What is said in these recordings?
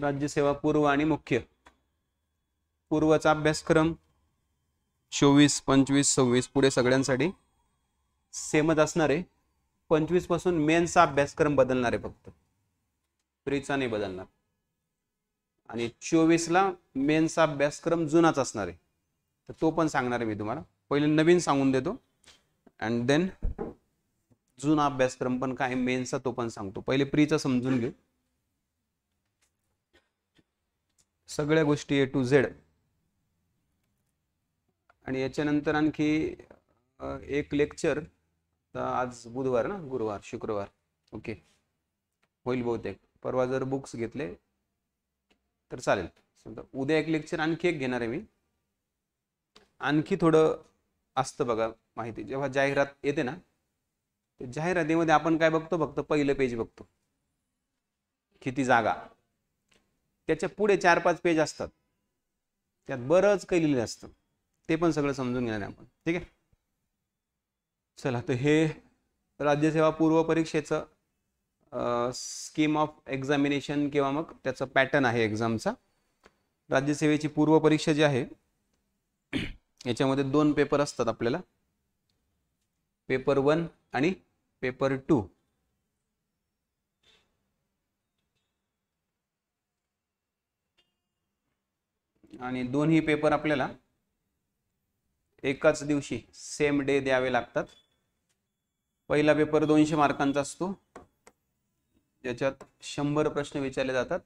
राज्यसेवा पूर्व आणि मुख्य. पूर्वचा अभ्यासक्रम 24, 25, 26 पुढे सगळ्यांसाठी सेमच असणार आहे. 25 पासून मेन्सचा अभ्यासक्रम बदलणार आहे, फक्त प्रीचा नाही बदलणार. आणि 24 ला मेन्सचा अभ्यासक्रम जुनाच असणार आहे, तर तो पण सांगणार आहे मी तुम्हाला. पहिले नवीन सांगून देतो अँड देन जुना अभ्यासक्रम पण काय मेन्सचा तो पण सांगतो. पहिले प्रीचा समजून घेऊ सगळ्या गोष्टी A to Z. आणि याच्यानंतर आणखी एक लेक्चर, आज बुधवार ना, गुरुवार शुक्रवार ओके होईल बहुतेक. परवा जर बुक्स घेतले तर चालेल. समजा उद्या एक लेक्चर आणखी एक घेणार आहे मी. आणखी थोडं असतं बघा माहिती, जेव्हा जाहिरात येते ना, जाहिरातीमध्ये आपण काय बघतो, फक्त पहिलं पेज बघतो, किती जागा. त्याच्या पुढे 4-5 पेज असतात, त्यात बरंच काही लिहिलं असतं, ते पण सगळं समजून घेणार आहे आपण. ठीक आहे, चला. तर हे राज्यसेवा पूर्व परीक्षेचं स्कीम ऑफ एक्झामिनेशन किंवा मग त्याचं पॅटर्न आहे एक्झामचा. राज्यसेवेची पूर्व परीक्षा जी आहे याच्यामध्ये 2 पेपर असतात आपल्याला, पेपर 1 आणि पेपर 2. आणि दोन्ही पेपर आपल्याला एकाच दिवशी सेम डे द्यावे लागतात. पहिला पेपर 200 मार्कांचा असतो, ज्याच्यात 100 प्रश्न विचारले जातात.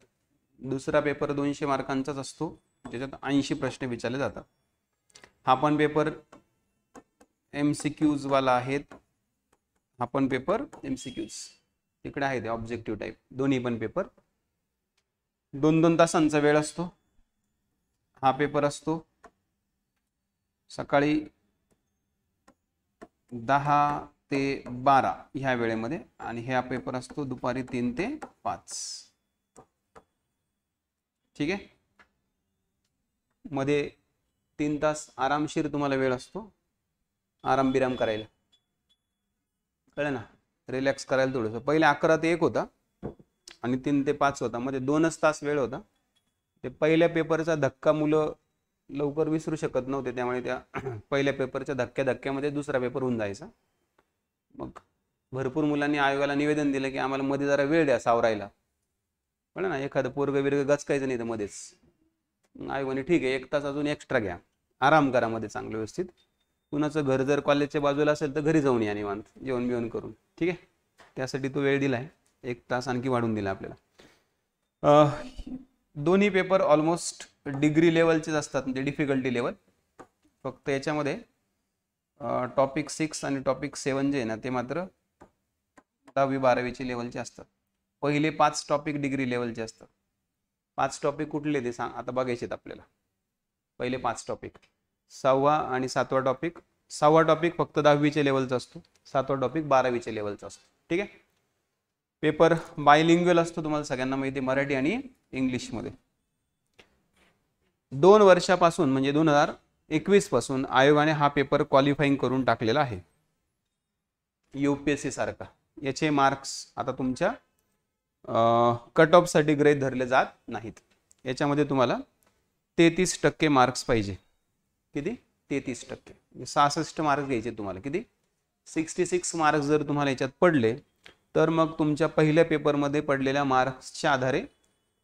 दुसरा पेपर 200 मार्कांचाच असतो, ज्याच्यात 80 प्रश्न विचारले जातात. हा पण पेपर MCQs वाला आहेत. हा पण पेपर MCQs तिकडे आहे, ते ऑब्जेक्टिव्ह टाईप. दोन्ही पण पेपर 2-2 तासांचा वेळ असतो. हा पेपर असतो सकाळी 10 ते 12 ह्या वेळेमध्ये, आणि हा पेपर असतो दुपारी 3 ते 5. ठीक आहे, मध्ये 3 तास आरामशीर तुम्हाला वेळ असतो आराम बिराम करायला, कळलं ना, रिलॅक्स करायला थोडंसं. पहिले 11 ते 1 होता आणि 3 ते 5 होता, मध्ये 2च तास वेळ होता. ते पहिल्या पेपरचा धक्का मुलं लवकर विसरू शकत नव्हते, त्यामुळे त्या पहिल्या पेपरच्या धक्क्यामध्ये दुसरा पेपर होऊन जायचा. मग भरपूर मुलांनी आयोगाला निवेदन दिलं की आम्हाला मध्ये जरा वेळ द्या सावरायला, कळलं ना, एखादं पोरगं बिरगं गचकायचं नाही तर मध्येच. आयोगाने ठीक आहे 1 तास अजून एक्स्ट्रा घ्या, आराम करा मध्ये चांगलं व्यवस्थित. कुणाचं घर जर कॉलेजच्या बाजूला असेल तर घरी जाऊन या निवांत जेवण बिवण करून. ठीक आहे, त्यासाठी तो वेळ दिलाय, 1 तास आणखी वाढून दिला आपल्याला. दोन्ही पेपर ऑलमोस्ट डिग्री लेवलचेच असतात, म्हणजे डिफिकल्टी लेवल. फक्त याच्यामध्ये टॉपिक 6 आणि टॉपिक 7 जे आहे ना, ते मात्र 10वी-12वीचे लेवलचे असतात. पहिले 5 टॉपिक डिग्री लेवलचे असतात. 5 टॉपिक कुठले ते सांग आता बघायचे आहेत आपल्याला. पहिले 5 टॉपिक, 6वा आणि 7वा टॉपिक. 6वा टॉपिक फक्त 10वीच्या लेवलचा असतो, 7वा टॉपिक 12वीच्या लेवलचा असतो. ठीक आहे, पेपर बायलिंग्युअल असतो, तुम्हाला सगळ्यांना माहिती, मराठी आणि इंग्लिशमध्ये. 2 वर्षापासून म्हणजे 2021 पासून आयोगाने हा पेपर क्वालिफाईंग करून टाकलेला आहे, UPSC सारखा. याचे मार्क्स आता तुमच्या कट ऑफ साठी गृहीत धरले जात नाहीत. याच्यामध्ये तुम्हाला 33% मार्क्स पाहिजे. किती? 33%. 66 मार्क्स घ्यायचे तुम्हाला. किती? 66 मार्क्स जर तुम्हाला याच्यात पडले तर मग तुमच्या पहिल्या पेपरमध्ये पडलेल्या मार्क्सच्या आधारे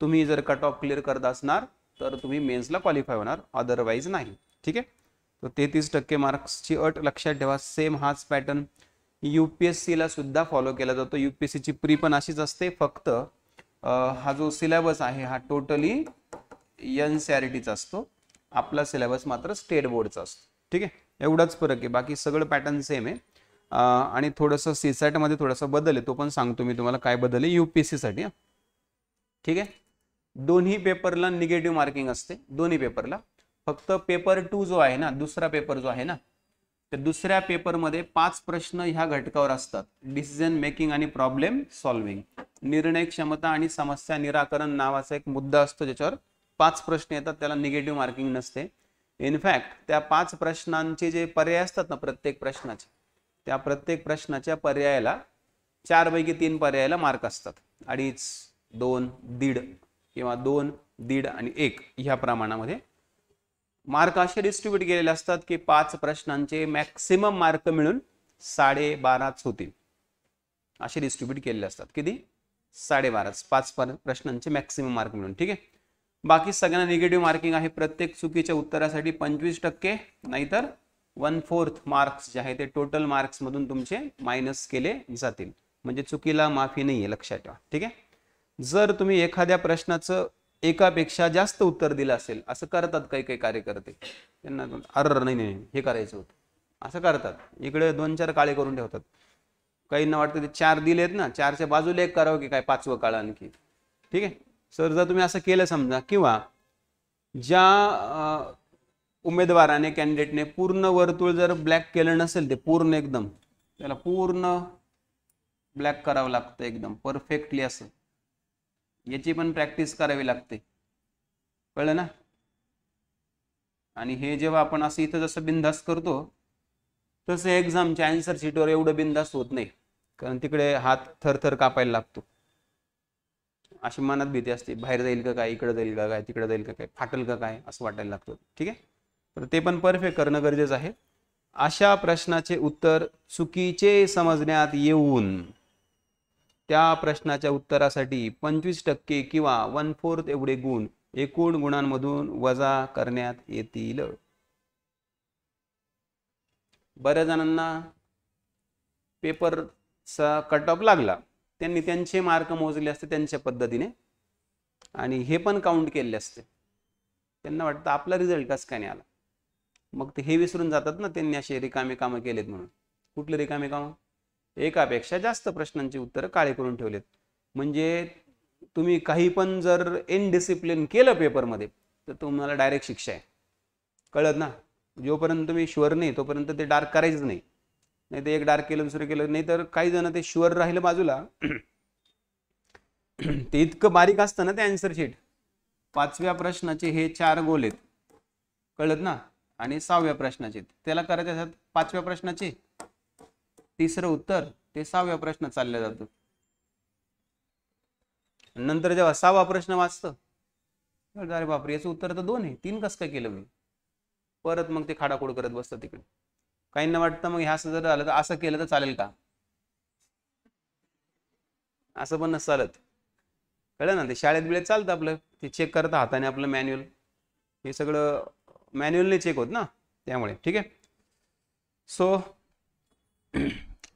तुम्ही जर कट ऑफ क्लिअर करत असणार तर तुम्ही मेन्सला क्वालिफाय होणार, अदरवाईज नाही. ठीक आहे, तर 33% मार्क्सची अट लक्षात ठेवा. सेम हाच पॅटर्न UPSC ला सुद्धा फॉलो केला जातो. UPSC ची प्री पण अशीच असते, फक्त हा जो सिलेबस आहे हा टोटली NCERTचा असतो, आपला सिलेबस मात्र स्टेट बोर्डचा असतो. ठीक आहे, एवढाच फरक आहे, बाकी सगळं पॅटर्न सेम आहे. आणि थोडंसं CSAT मध्ये थोडासा बदल आहे, तो पण सांगतो मी तुम्हाला काय बदल आहे UPSC साठी. ठीक आहे, दोन्ही पेपरला निगेटिव्ह मार्किंग असते, दोन्ही पेपरला. फक्त पेपर 2 जो आहे ना, दुसरा पेपर जो आहे ना, तर दुसऱ्या पेपरमध्ये 5 प्रश्न ह्या घटकावर असतात, डिसिजन मेकिंग आणि प्रॉब्लेम सॉल्व्हिंग. निर्णय क्षमता आणि समस्या निराकरण नावाचा एक मुद्दा असतो, ज्याच्यावर 5 प्रश्न येतात, त्याला निगेटिव्ह मार्किंग नसते. इनफॅक्ट त्या 5 प्रश्नांचे जे पर्याय असतात ना, प्रत्येक प्रश्नाचे, त्या प्रत्येक प्रश्नाच्या पर्यायाला 4 पैकी 3 पर्यायाला मार्क असतात, 2.5, 2, 1.5 किंवा 2, 1.5 आणि 1 ह्या प्रमाणामध्ये मार्क असे डिस्ट्रीब्यूट केलेले असतात की 5 प्रश्नांचे मॅक्सिमम मार्क मिळून 12.5 होतील. असे डिस्ट्रीब्यूट केलेले असतात. किती? 12.5. 5 प्रश्नांचे मॅक्सिमम मार्क मिळून. ठीक आहे. बाकी सगळ्यांना निगेटिव्ह मार्किंग आहे. प्रत्येक चुकीच्या उत्तरासाठी 25%, नाहीतर 1/4 मार्क्स जे आहे ते टोटल मार्क्स मधून तुमचे मायनस केले जातील. म्हणजे चुकीला माफी नाहीये, लक्षात ठेवा. ठीक आहे. जर तुम्ही एखाद्या प्रश्नाचं एकापेक्षा जास्त उत्तर दिलं असेल, असं करतात काही काही कार्यकर्ते, त्यांना अरे नाही हे करायचं होतं असं करतात, इकडे 2-4 काळे करून ठेवतात. काहींना वाटतं ते 4 दिलेत ना, 4च्या बाजूला 1 करावं की काय 5वं काळ आणखी. ठीक आहे. सर जर तुम्ही असं केलं समजा, किंवा ज्या उमेदवाराने कॅन्डिडेटने पूर्ण वर्तुळ जर ब्लॅक केलं नसेल, ते पूर्ण एकदम त्याला पूर्ण ब्लॅक करावं लागतं एकदम परफेक्टली असं, याची पण प्रॅक्टिस करावी लागते. कळलं ना? आणि हे जेव्हा आपण असं इथं जसं बिनधास्त करतो, तसं एक्झामच्या आन्सर शीटवर एवढं बिनधास्त होत नाही, कारण तिकडे हात थरथर कापायला लागतो. अशी मनात भीती असते, बाहेर जाईल का काय, इकडे जाईल का काय, तिकडे जाईल का काय, फाटेल का काय, असं वाटायला लागतं. ठीक आहे. तर ते पण परफेक्ट करणं गरजेचं आहे. अशा प्रश्नाचे उत्तर चुकीचे समजण्यात येऊन त्या प्रश्नाच्या उत्तरासाठी 25% किंवा 1/4 एवढे गुण एकूण गुणांमधून वजा करण्यात येतील. बऱ्याच जणांना पेपरचा कट ऑफ लागला, त्यांनी त्यांचे मार्क मोजले असते त्यांच्या पद्धतीने आणि हे पण काउंट केले असते. त्यांना वाटतं आपला रिझल्ट कसं काय नाही आला, मग ते हे विसरून जातात ना त्यांनी असे रिकामे कामं केलेत म्हणून. कुठले रिकामे कामं? एकापेक्षा जास्त प्रश्नांची उत्तरं काळे करून ठेवलेत. म्हणजे तुम्ही काही पण जर इनडिसिप्लिन केलं पेपरमध्ये, तर तुम्हाला डायरेक्ट शिक्षा आहे. कळत ना? जोपर्यंत तुम्ही शुअर नाही तोपर्यंत ते डार्क करायचंच नाही. नाही तर एक डार्क केलं, दुसरं केलं, नाही तर काही जण ते शुअर राहिलं बाजूला ते इतकं बारीक असतं ना ते आन्सर शीट. 5व्या प्रश्नाचे हे 4 गोल आहेत, कळत ना, आणि 6व्या प्रश्नाचे त्याला करायचे असतात. 5व्या प्रश्नाचे तिसरं उत्तर ते 6व्या प्रश्न चाललं जातं. नंतर जेव्हा 6वा प्रश्न वाचतं, अरे बापरे याचं उत्तर तर 2 आहे, 3 कसं काय केलं मी, परत मग ते खाडाखोड करत बसतं तिकडे. काहींना वाटतं मग ह्या जर झालं तर असं केलं तर चालेल का, असं पण नसतं चालत. कळलं ना? ते शाळेत बिळेत चालतं आपलं, ते चेक करता हाताने आपलं मॅन्युअल, हे सगळं मॅन्युअलने चेक होत ना, त्यामुळे. ठीक आहे. सो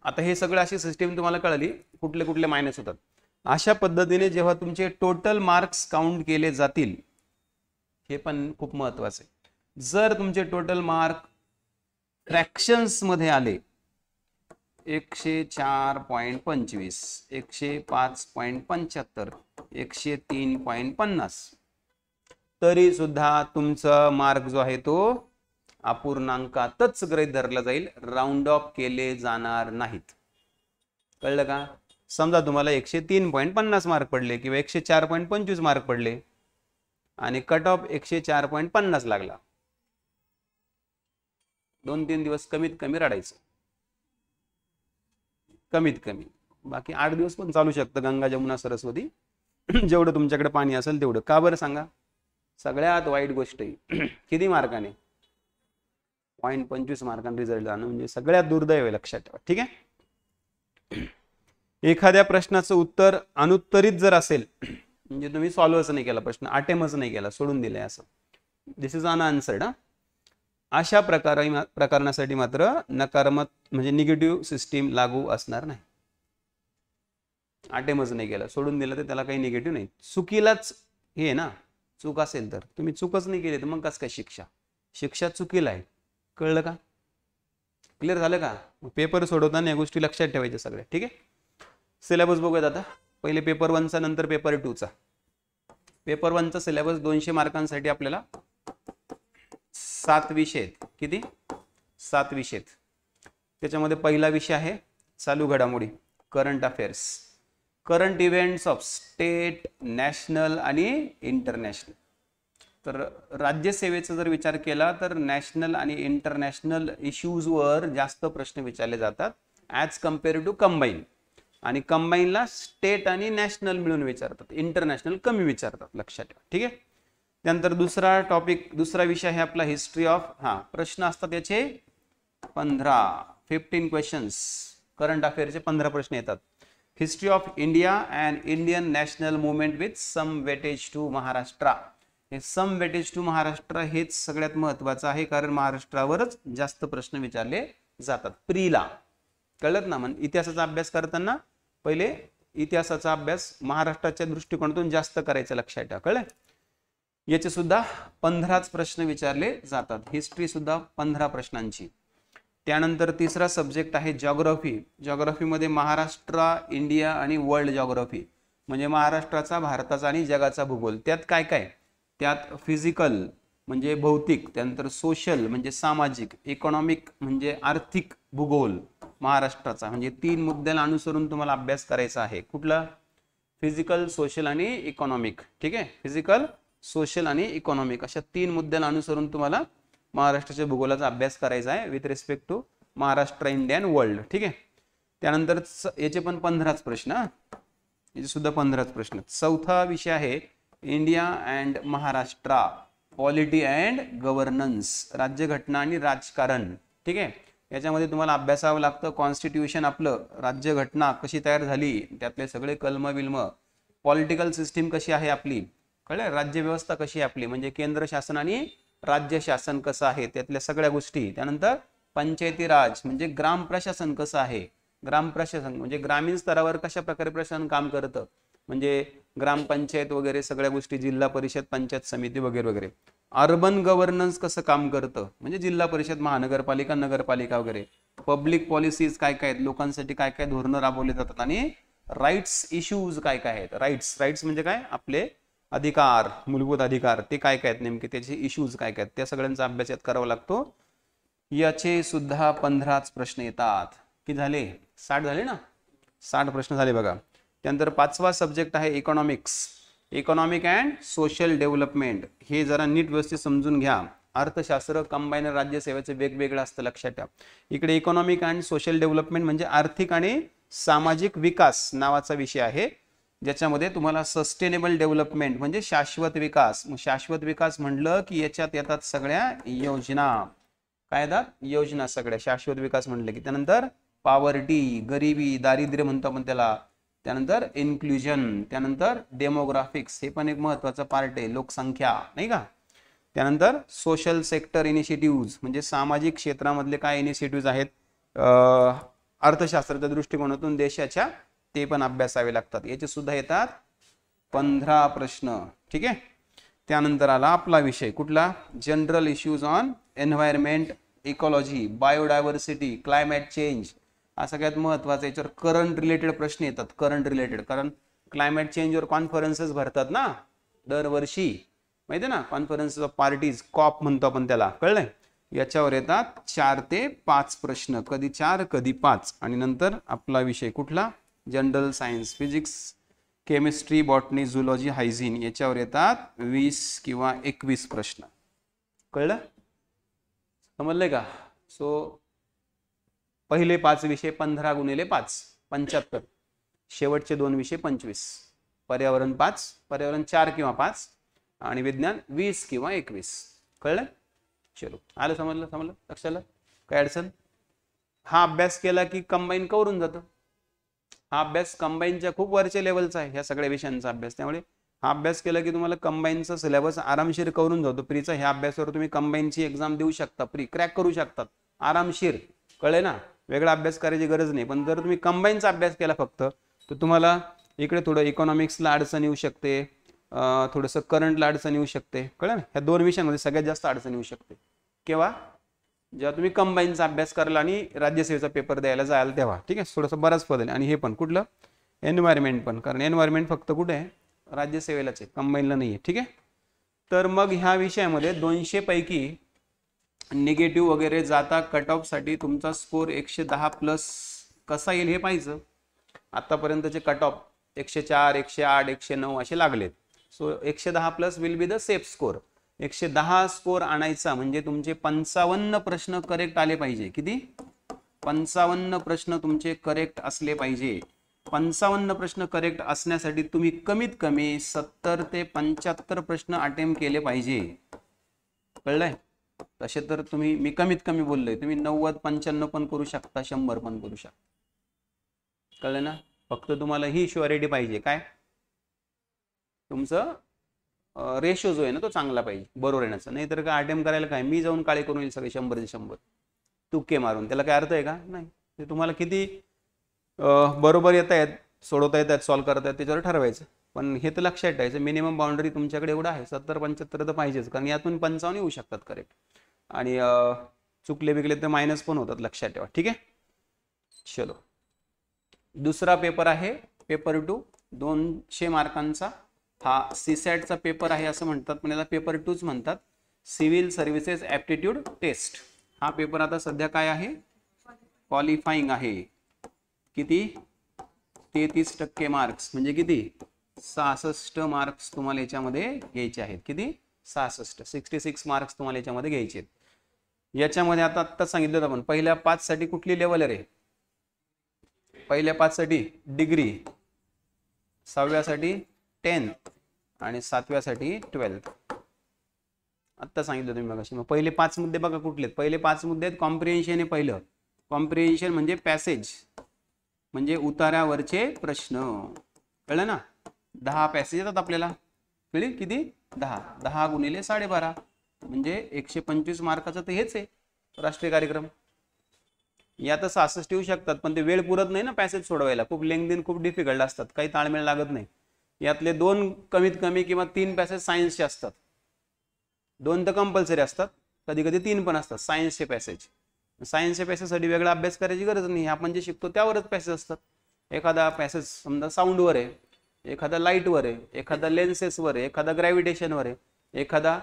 आता हे सगळं अशी सिस्टीम तुम्हाला कळली, कुठले कुठले मायनस होतात. अशा पद्धतीने जेव्हा तुमचे टोटल मार्क्स काउंट केले जातील, हे पण खूप महत्वाचं आहे. जर तुमचे टोटल मार्क फ्रॅक्शन्स मध्ये आले 104.25, 105.75, 103.50, तरी सुद्धा तुमचा मार्क जो आहे तो अपूर्णांकातच गृहीत धरला जाईल, राऊंड ऑफ केले जाणार नाहीत. कळलं का? समजा तुम्हाला 103.50 मार्क पडले किंवा 104.25 मार्क पडले आणि कट ऑफ 104.50 लागला, 2-3 दिवस कमीत कमी रडायचं, कमीत कमी. बाकी 8 दिवस पण चालू शकतं, गंगा जमुना सरस्वती, जेवढं तुमच्याकडे पाणी असेल तेवढं. का बरं सांगा? सगळ्यात वाईट गोष्ट आहे किती मार्काने, 0.25 मार्कांनी रिझल्ट जाणं म्हणजे सगळ्यात दुर्दैव आहे, लक्षात ठेवा. ठीक आहे. एखाद्या प्रश्नाचं उत्तर अनुत्तरित जर असेल, म्हणजे तुम्ही सॉल्व्हच नाही केला प्रश्न, अटेम्प्टच नाही केला, सोडून दिलाय, असं, दिस इज अनआन्सर्ड. अशा प्रकरणासाठी मात्र नकारात्मक म्हणजे निगेटिव्ह सिस्टीम लागू असणार नाही. अटेम्प्टच नाही केला, सोडून दिलं, तर त्याला काही निगेटिव्ह नाही. चुकीलाच हे ना, चूक असेल तर, तुम्ही चूकच नाही केली तर मग कसं काय शिक्षा? शिक्षा चुकीला आहे. कळलं का? क्लिअर झालं का? पेपर सोडवताना या गोष्टी लक्षात ठेवायच्या सगळ्या. ठीक आहे. सिलेबस बघूयात आता. पहिले पेपर 1चा, नंतर पेपर 2चा. पेपर 1चा सिलेबस 200 मार्कांसाठी आपल्याला 7 विषय आहेत. किती? 7 विषय आहेत. त्याच्यामध्ये पहिला विषय आहे चालू घडामोडी, current affairs, current events of state, national आणि इंटरनॅशनल. तर राज्यसेवेचा जर विचार केला तर नॅशनल आणि इंटरनॅशनल इश्यूजवर जास्त प्रश्न विचारले जातात ॲज कम्पेअर टू कंबाईन. आणि कंबाईनला स्टेट आणि नॅशनल मिळून विचारतात, इंटरनॅशनल कमी विचारतात, लक्षात ठेवा. ठीक आहे. त्यानंतर दुसरा विषय आहे आपला हिस्ट्री ऑफ. प्रश्न असतात याचे 15 क्वेश्चन्स. करंट अफेअरचे 15 प्रश्न येतात. History of India and Indian national movement with some weightage to Maharashtra. हे सम वेटेज टू महाराष्ट्र हेच सगळ्यात महत्वाचं आहे, कारण महाराष्ट्रावरच जास्त प्रश्न विचारले जातात प्रीला. कळत ना. मग इतिहासाचा अभ्यास करताना पहिले इतिहासाचा अभ्यास महाराष्ट्राच्या दृष्टिकोनातून जास्त करायचा, लक्षात ठेवा. कळलं. याचे सुद्धा 15 प्रश्न विचारले जातात. हिस्ट्री सुद्धा 15 प्रश्नांची. त्यानंतर तिसरा सब्जेक्ट आहे जॉग्राफी. जॉग्राफीमध्ये महाराष्ट्र, इंडिया आणि वर्ल्ड जॉग्राफी, म्हणजे महाराष्ट्राचा, भारताचा आणि जगाचा भूगोल. त्यात काय काय, त्यात फिजिकल म्हणजे भौतिक, त्यानंतर सोशल म्हणजे सामाजिक, इकॉनॉमिक म्हणजे आर्थिक भूगोल महाराष्ट्राचा, म्हणजे 3 मुद्द्याला अनुसरून तुम्हाला अभ्यास करायचा आहे. कुठला? फिजिकल, सोशल आणि इकॉनॉमिक. ठीक आहे. फिजिकल, सोशल आणि इकॉनॉमिक अशा 3 मुद्द्याला अनुसरून तुम्हाला महाराष्ट्राच्या भूगोलाचा अभ्यास करायचा आहे with respect to Maharashtra, India and world. ठीक आहे. त्यानंतर याचे पण 15 प्रश्न, याचे सुद्धा 15 प्रश्न. चौथा विषय आहे India and Maharashtra, polity and governance, राज्यघटना आणि राजकारण. ठीक आहे. याच्यामध्ये तुम्हाला अभ्यासावं लागतं कॉन्स्टिट्यूशन, आपलं राज्यघटना कशी तयार झाली, त्यातले सगळे कलम विल्म, पॉलिटिकल सिस्टीम कशी आहे आपली, कळलं, राज्यव्यवस्था कशी आहे आपली, म्हणजे केंद्र शासन आणि राज्य शासन कसं आहे, त्यातल्या सगळ्या गोष्टी. त्यानंतर पंचायती राज म्हणजे ग्राम प्रशासन कसं आहे, ग्राम प्रशासन म्हणजे ग्रामीण स्तरावर कशा प्रकारे प्रशासन काम करतं, म्हणजे ग्रामपंचायत वगैरे सगळ्या गोष्टी, जिल्हा परिषद, पंचायत समिती वगैरे वगैरे. अर्बन गव्हर्नन्स कसं काम करतं, म्हणजे जिल्हा परिषद, महानगरपालिका, नगरपालिका वगैरे. पब्लिक पॉलिसीज काय काय आहेत, लोकांसाठी काय काय धोरणं राबवली जातात. आणि राईट्स इश्यूज काय काय आहेत. राईट्स म्हणजे काय, आपले अधिकार, मूलभूत अधिकार, ते काय काय आहेत नेमके, त्याचे इश्यूज काय काय आहेत, त्या सगळ्यांचा अभ्यास यात करावा लागतो. याचे सुद्धा 15 प्रश्न येतात. किती झाले? 60 झाले ना. 60 प्रश्न झाले बघा. त्यानंतर 5वा सब्जेक्ट आहे economics, economic and social development. हे जरा नीट व्यवस्थित समजून घ्या. अर्थशास्त्र कंबाईन राज्यसेवेचे वेगवेगळं असतं, लक्षात ठेवा. इकडे इकॉनॉमिक अँड सोशल डेव्हलपमेंट म्हणजे आर्थिक आणि सामाजिक विकास नावाचा विषय आहे, ज्याच्यामध्ये तुम्हाला सस्टेनेबल डेव्हलपमेंट म्हणजे शाश्वत विकास. मग शाश्वत विकास म्हणलं की याच्यात येतात सगळ्या योजना. काय येतात? योजना सगळ्या. शाश्वत विकास म्हणलं की त्यानंतर पॉवर्टी, गरिबी, दारिद्र्य म्हणतो आपण त्याला. त्यानंतर इन्क्लुजन, त्यानंतर डेमोग्राफिक्स, हे पण एक महत्वाचा पार्ट आहे, लोकसंख्या, नाही का. त्यानंतर सोशल सेक्टर इनिशिएटिव्ह म्हणजे सामाजिक क्षेत्रामधले काय इनिशिएटिव्ह आहेत अर्थशास्त्राच्या दृष्टिकोनातून देशाच्या, ते पण अभ्यासावे लागतात. याचे सुद्धा येतात 15 प्रश्न. ठीक आहे. त्यानंतर आला आपला विषय कुठला, general issues on environment, ecology, biodiversity, climate change. हा सगळ्यात महत्वाचा. याच्यावर करंट रिलेटेड प्रश्न येतात. करंट रिलेटेड, कारण क्लायमेट चेंजवर कॉन्फरन्सेस भरतात ना दरवर्षी, माहिती आहे ना, कॉन्फरन्स ऑफ पार्टीज, कॉप म्हणतो आपण त्याला, कळलंय. याच्यावर येतात 4 ते 5 प्रश्न, कधी 4 कधी 5. आणि नंतर आपला विषय कुठला, general science, physics, chemistry, botany, zoology, hygiene. याच्यावर येतात 20 किंवा 21 प्रश्न. कळलं, समजलंय का. सो पहिले 5 विषय 15 गुणिले 5 75, शेवटचे 2 विषय 25. पर्यावरण 5, पर्यावरण 4 किंवा 5 आणि विज्ञान 20 किंवा 21. कळलं. चलो, आलं, समजलं, लक्षात आलं, काय अडचण. हा अभ्यास केला की कंबाईन करून जातं. हा अभ्यास कंबाईनच्या खूप वरच्या लेवलचा आहे ह्या सगळ्या विषयांचा अभ्यास. त्यामुळे हा अभ्यास केला की तुम्हाला कंबाईनचा सिलेबस आरामशीर करून जातो. प्रीचा ह्या अभ्यासावर तुम्ही कंबाईनची एक्झाम देऊ शकता, प्री क्रॅक करू शकतात आरामशीर. कळले ना. वेगळा अभ्यास करायची गरज नाही. पण जर तुम्ही कंबाईनचा अभ्यास केला फक्त, तर तुम्हाला इकडे थोडं इकॉनॉमिक्सला अडचण येऊ शकते, थोडंसं करंटला अडचण येऊ शकते. कळलं ना. ह्या 2 विषयांमध्ये सगळ्यात जास्त अडचण येऊ शकते. केव्हा? जेव्हा तुम्ही कंबाईनचा अभ्यास कराल आणि राज्यसेवेचा पेपर द्यायला जाल तेव्हा. ठीक आहे. थोडंसं बराच बदल. आणि हे पण कुठलं, एन्व्हायरमेंट पण, कारण एन्व्हायरमेंट फक्त कुठे आहे, राज्यसेवेलाच आहे, कंबाईनला नाही आहे. ठीक आहे. तर मग ह्या विषयामध्ये 200 पैकी निगेटिव्ह वगैरे जाता कट ऑफ साठी तुमचा स्कोर 110+ कसा येईल हे पाहिजे. आतापर्यंतचे कट ऑफ 104, 108, 109 असे लागलेत. So 110+ will be the safe score. 110 score आणायचा म्हणजे तुमचे 55 प्रश्न करेक्ट आले पाहिजे. किती? 55 प्रश्न तुमचे करेक्ट असले पाहिजे. 55 प्रश्न करेक्ट असण्यासाठी तुम्ही कमीत कमी 70 ते 75 प्रश्न अटेम्प्ट केले पाहिजे. कळलंय? तसे तर तुम्ही, मी कमीत कमी बोललोय, तुम्ही 90 95 पण करू शकता, 100 पण करू शकता. कळलं ना? फक्त तुम्हाला ही शुअरिटी पाहिजे, काय तुमचं रेशो जो आहे ना तो चांगला पाहिजे, बरोबर येण्याचा. नाही तर काय अटेम्प्ट करायला काय, मी जाऊन काळे करून येईल सगळे 100 तुक्के मारून, त्याला काय अर्थ आहे का? नाही. ते तुम्हाला किती बरोबर येत आहेत, सोडवता येतात, सॉल्व्ह करता येतात त्याच्यावर ठरवायचं. पण हे तर लक्षात ठेवायचं, मिनिमम बाउंड्री तुमच्याकडे एवढं आहे, 70 75 तर पाहिजेच, कारण यातून 55 येऊ शकतात करेक्ट. आणि चुकले बिकले तर मायनस पण होतात, लक्षात ठेवा. ठीक आहे, चलो. दुसरा पेपर आहे पेपर 2, 200 मार्कांचा. हा सीसॅटचा पेपर आहे असं म्हणतात, पण याला पेपर 2च म्हणतात, सिव्हिल सर्व्हिसेस ॲप्टिट्यूड टेस्ट. हा पेपर आता सध्या काय आहे, क्वालिफाईंग आहे. किती? 33% मार्क्स, म्हणजे किती? 66 मार्क्स तुम्हाला याच्यामध्ये घ्यायचे आहेत. किती? 66 मार्क्स तुम्हाला याच्यामध्ये घ्यायचे आहेत. याच्यामध्ये आता सांगितलं होतं आपण, पहिल्या 5 साठी कुठली लेवल आहे रे? पहिल्या 5 साठी डिग्री, 6व्या साठी 10th आणि 7व्या साठी 12th. आत्ता सांगितलं तुम्ही मगाशी. मग पहिले 5 मुद्दे बघा कुठले आहेत. पहिले 5 मुद्दे आहेत कॉम्प्रिहेन्शन आहे पहिलं. कॉम्प्रिहेन्शन म्हणजे पॅसेज, म्हणजे उतार्यावरचे प्रश्न. कळलं ना? 10 पॅसेज येतात आपल्याला. कळली? किती? 10. 10 गुणिले 12.5 म्हणजे 125 मार्काचं तर हेच आहे राष्ट्रीय कार्यक्रम. यात 66 येऊ शकतात, पण ते वेळ पुरत नाही ना पॅसेज सोडवायला, खूप लेंग्दी, खूप डिफिकल्ट असतात, काही ताळमेळ लागत नाही. यातले 2 कमीत कमी किंवा 3 पॅसेज सायन्सचे असतात. 2 तर कंपल्सरी असतात, कधी कधी 3 पण असतात सायन्सचे पॅसेज. सायन्सच्या पॅसेजसाठी वेगळा अभ्यास करायची गरज नाही, आपण जे शिकतो त्यावरच पॅसेज असतात. एखादा पॅसेज समजा साऊंडवर आहे, एखादा लाईटवर आहे, एखादा लेन्सेसवर आहे, एखादा ग्रॅव्हिटेशनवर आहे, एखादा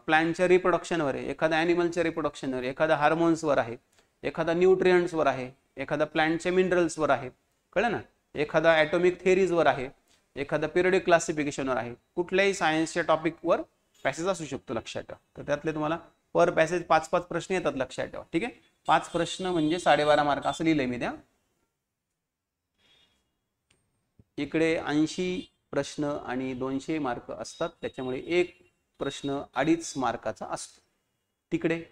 प्लांटच्या रिप्रोडक्शनवर आहे, एखादा ॲनिमलच्या रिप्रोडक्शनवर, एखादा हार्मोन्सवर आहे, एखादा न्यूट्रियंट्सवर आहे, एखादा प्लांटच्या मिनरल्सवर आहे. कळलं ना? एखादा ॲटॉमिक थेरीजवर आहे, एखादा पिरियडिक क्लासिफिकेशनवर आहे. कुठल्याही सायन्सच्या टॉपिकवर पॅसेज असू शकतो, लक्षात ठेवा. तर त्यातले तुम्हाला पर पॅसेज 5-5 प्रश्न येतात, लक्षात ठेवा. ठीक आहे, 5 प्रश्न म्हणजे 12.5 मार्क असं लिहिलंय मी त्या. इकडे 80 प्रश्न आणि 200 मार्क असतात, त्याच्यामुळे एक प्रश्न 2.5 मार्काचा असतो. तिकडे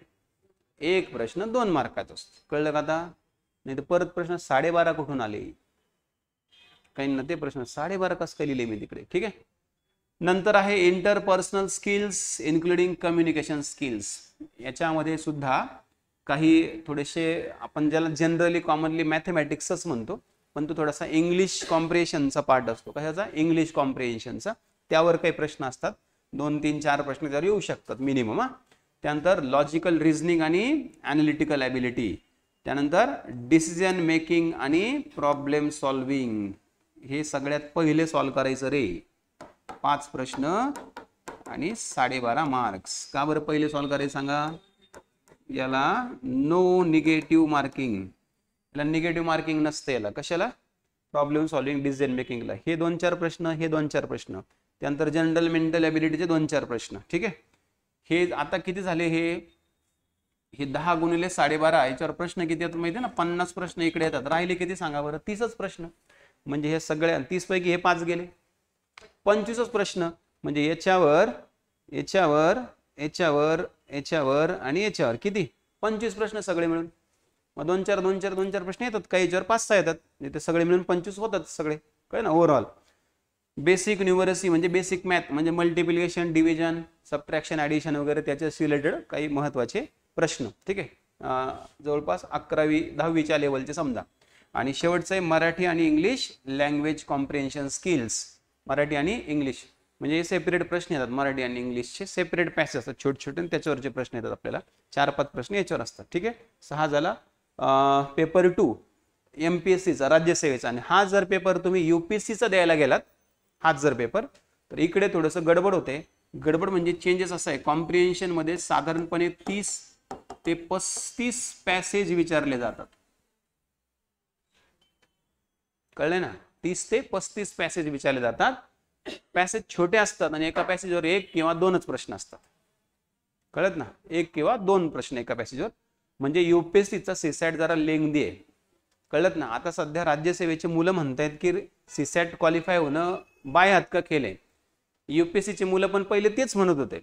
एक प्रश्न 2 मार्काचा असतो. कळलं का आता? नाही तर परत प्रश्न 12.5 कुठून आले? काही ना ते प्रश्न 12.5 कसं काय लिहिले मी तिकडे. ठीक आहे. नंतर आहे interpersonal skills including communication skills. याच्यामध्ये सुद्धा काही थोडेसे, आपण ज्याला जनरली कॉमनली मॅथमॅटिक्सच म्हणतो, पण तो थोडासा इंग्लिश कॉम्प्रिहेन्शनचा पार्ट असतो. कशाचा? इंग्लिश कॉम्प्रिहेन्शनचा. त्यावर काही प्रश्न असतात, 2, 3, 4 प्रश्न त्यावर येऊ शकतात मिनिमम. त्यानंतर लॉजिकल रिझनिंग आणि ॲनालिटिकल ॲबिलिटी. त्यानंतर डिसिजन मेकिंग आणि प्रॉब्लेम सॉल्विंग. हे सगळ्यात पहिले सॉल्व करायचं रे. 5 प्रश्न आणि 12.5 मार्क्स. का बरं पहिले सॉल्व करायचं सांगा? याला नो निगेटिव्ह मार्किंग. याला निगेटिव्ह मार्किंग नसते. याला कशाला? प्रॉब्लेम सॉल्विंग, डिसिजन मेकिंगला. हे 2-4 प्रश्न, हे 2-4 प्रश्न. त्यानंतर जनरल मेंटल ॲबिलिटीचे 2-4 प्रश्न. ठीक आहे. हे आता किती झाले? हे 10 गुणिले 12.5 याच्यावर प्रश्न किती येतात माहिती आहे ना? 50 प्रश्न इकडे येतात. राहिले किती सांगा बरं? 30च प्रश्न. म्हणजे हे सगळ्या 30 पैकी हे 5 गेले, 25च प्रश्न. म्हणजे याच्यावर याच्यावर याच्यावर याच्यावर आणि याच्यावर किती? 25 प्रश्न सगळे मिळून. मग 2-4 प्रश्न येतात, काही याच्यावर 5-6 येतात, ते सगळे मिळून 25 होतात सगळे. काय ना? ओव्हरऑल बेसिक न्यूमरसी म्हणजे बेसिक मॅथ, म्हणजे मल्टिप्लिकेशन, डिव्हिजन, सबट्रॅक्शन, ॲडिशन वगैरे त्याच्याशी रिलेटेड काही महत्त्वाचे प्रश्न. ठीक आहे. जवळपास 11वी 10वीच्या लेवलचे समजा. आणि शेवटचं आहे मराठी आणि English language comprehension skills. Marathi आणि इंग्लिश म्हणजे सेपरेट प्रश्न येतात. मराठी आणि इंग्लिशचे सेपरेट पॅसेज असतात छोटे छोटे, त्याच्यावरचे प्रश्न येतात आपल्याला. 4-5 प्रश्न याच्यावर असतात. ठीक आहे. 6 झाला पेपर 2 MPSCचा, राज्यसेवेचा. आणि हा जर पेपर तुम्ही UPSCचा द्यायला गेलात, हाच जर पेपर, तर इकडे थोडंसं गडबड होते. गडबड म्हणजे चेंजेस असं आहे, कॉम्प्रिहेन्शन मध्ये साधारणपणे 30 ते 35 पॅसेज विचारले जातात. कळले ना? 30 ते 35 पॅसेज विचारले जातात. पॅसेज छोटे असतात आणि एका पॅसेजवर 1 किंवा 2च प्रश्न असतात. कळत ना? 1 किंवा 2 प्रश्न एका पॅसेजवर. म्हणजे UPSCचा सीसॅट जरा लेंग्दी आहे. कळत ना. आता सध्या राज्यसेवेचे मुलं म्हणतायत की सीसॅट क्वालिफाय होणं बाय हात का खेळ आहे. युपीएससीचे मुलं पण पहिले तेच म्हणत होते.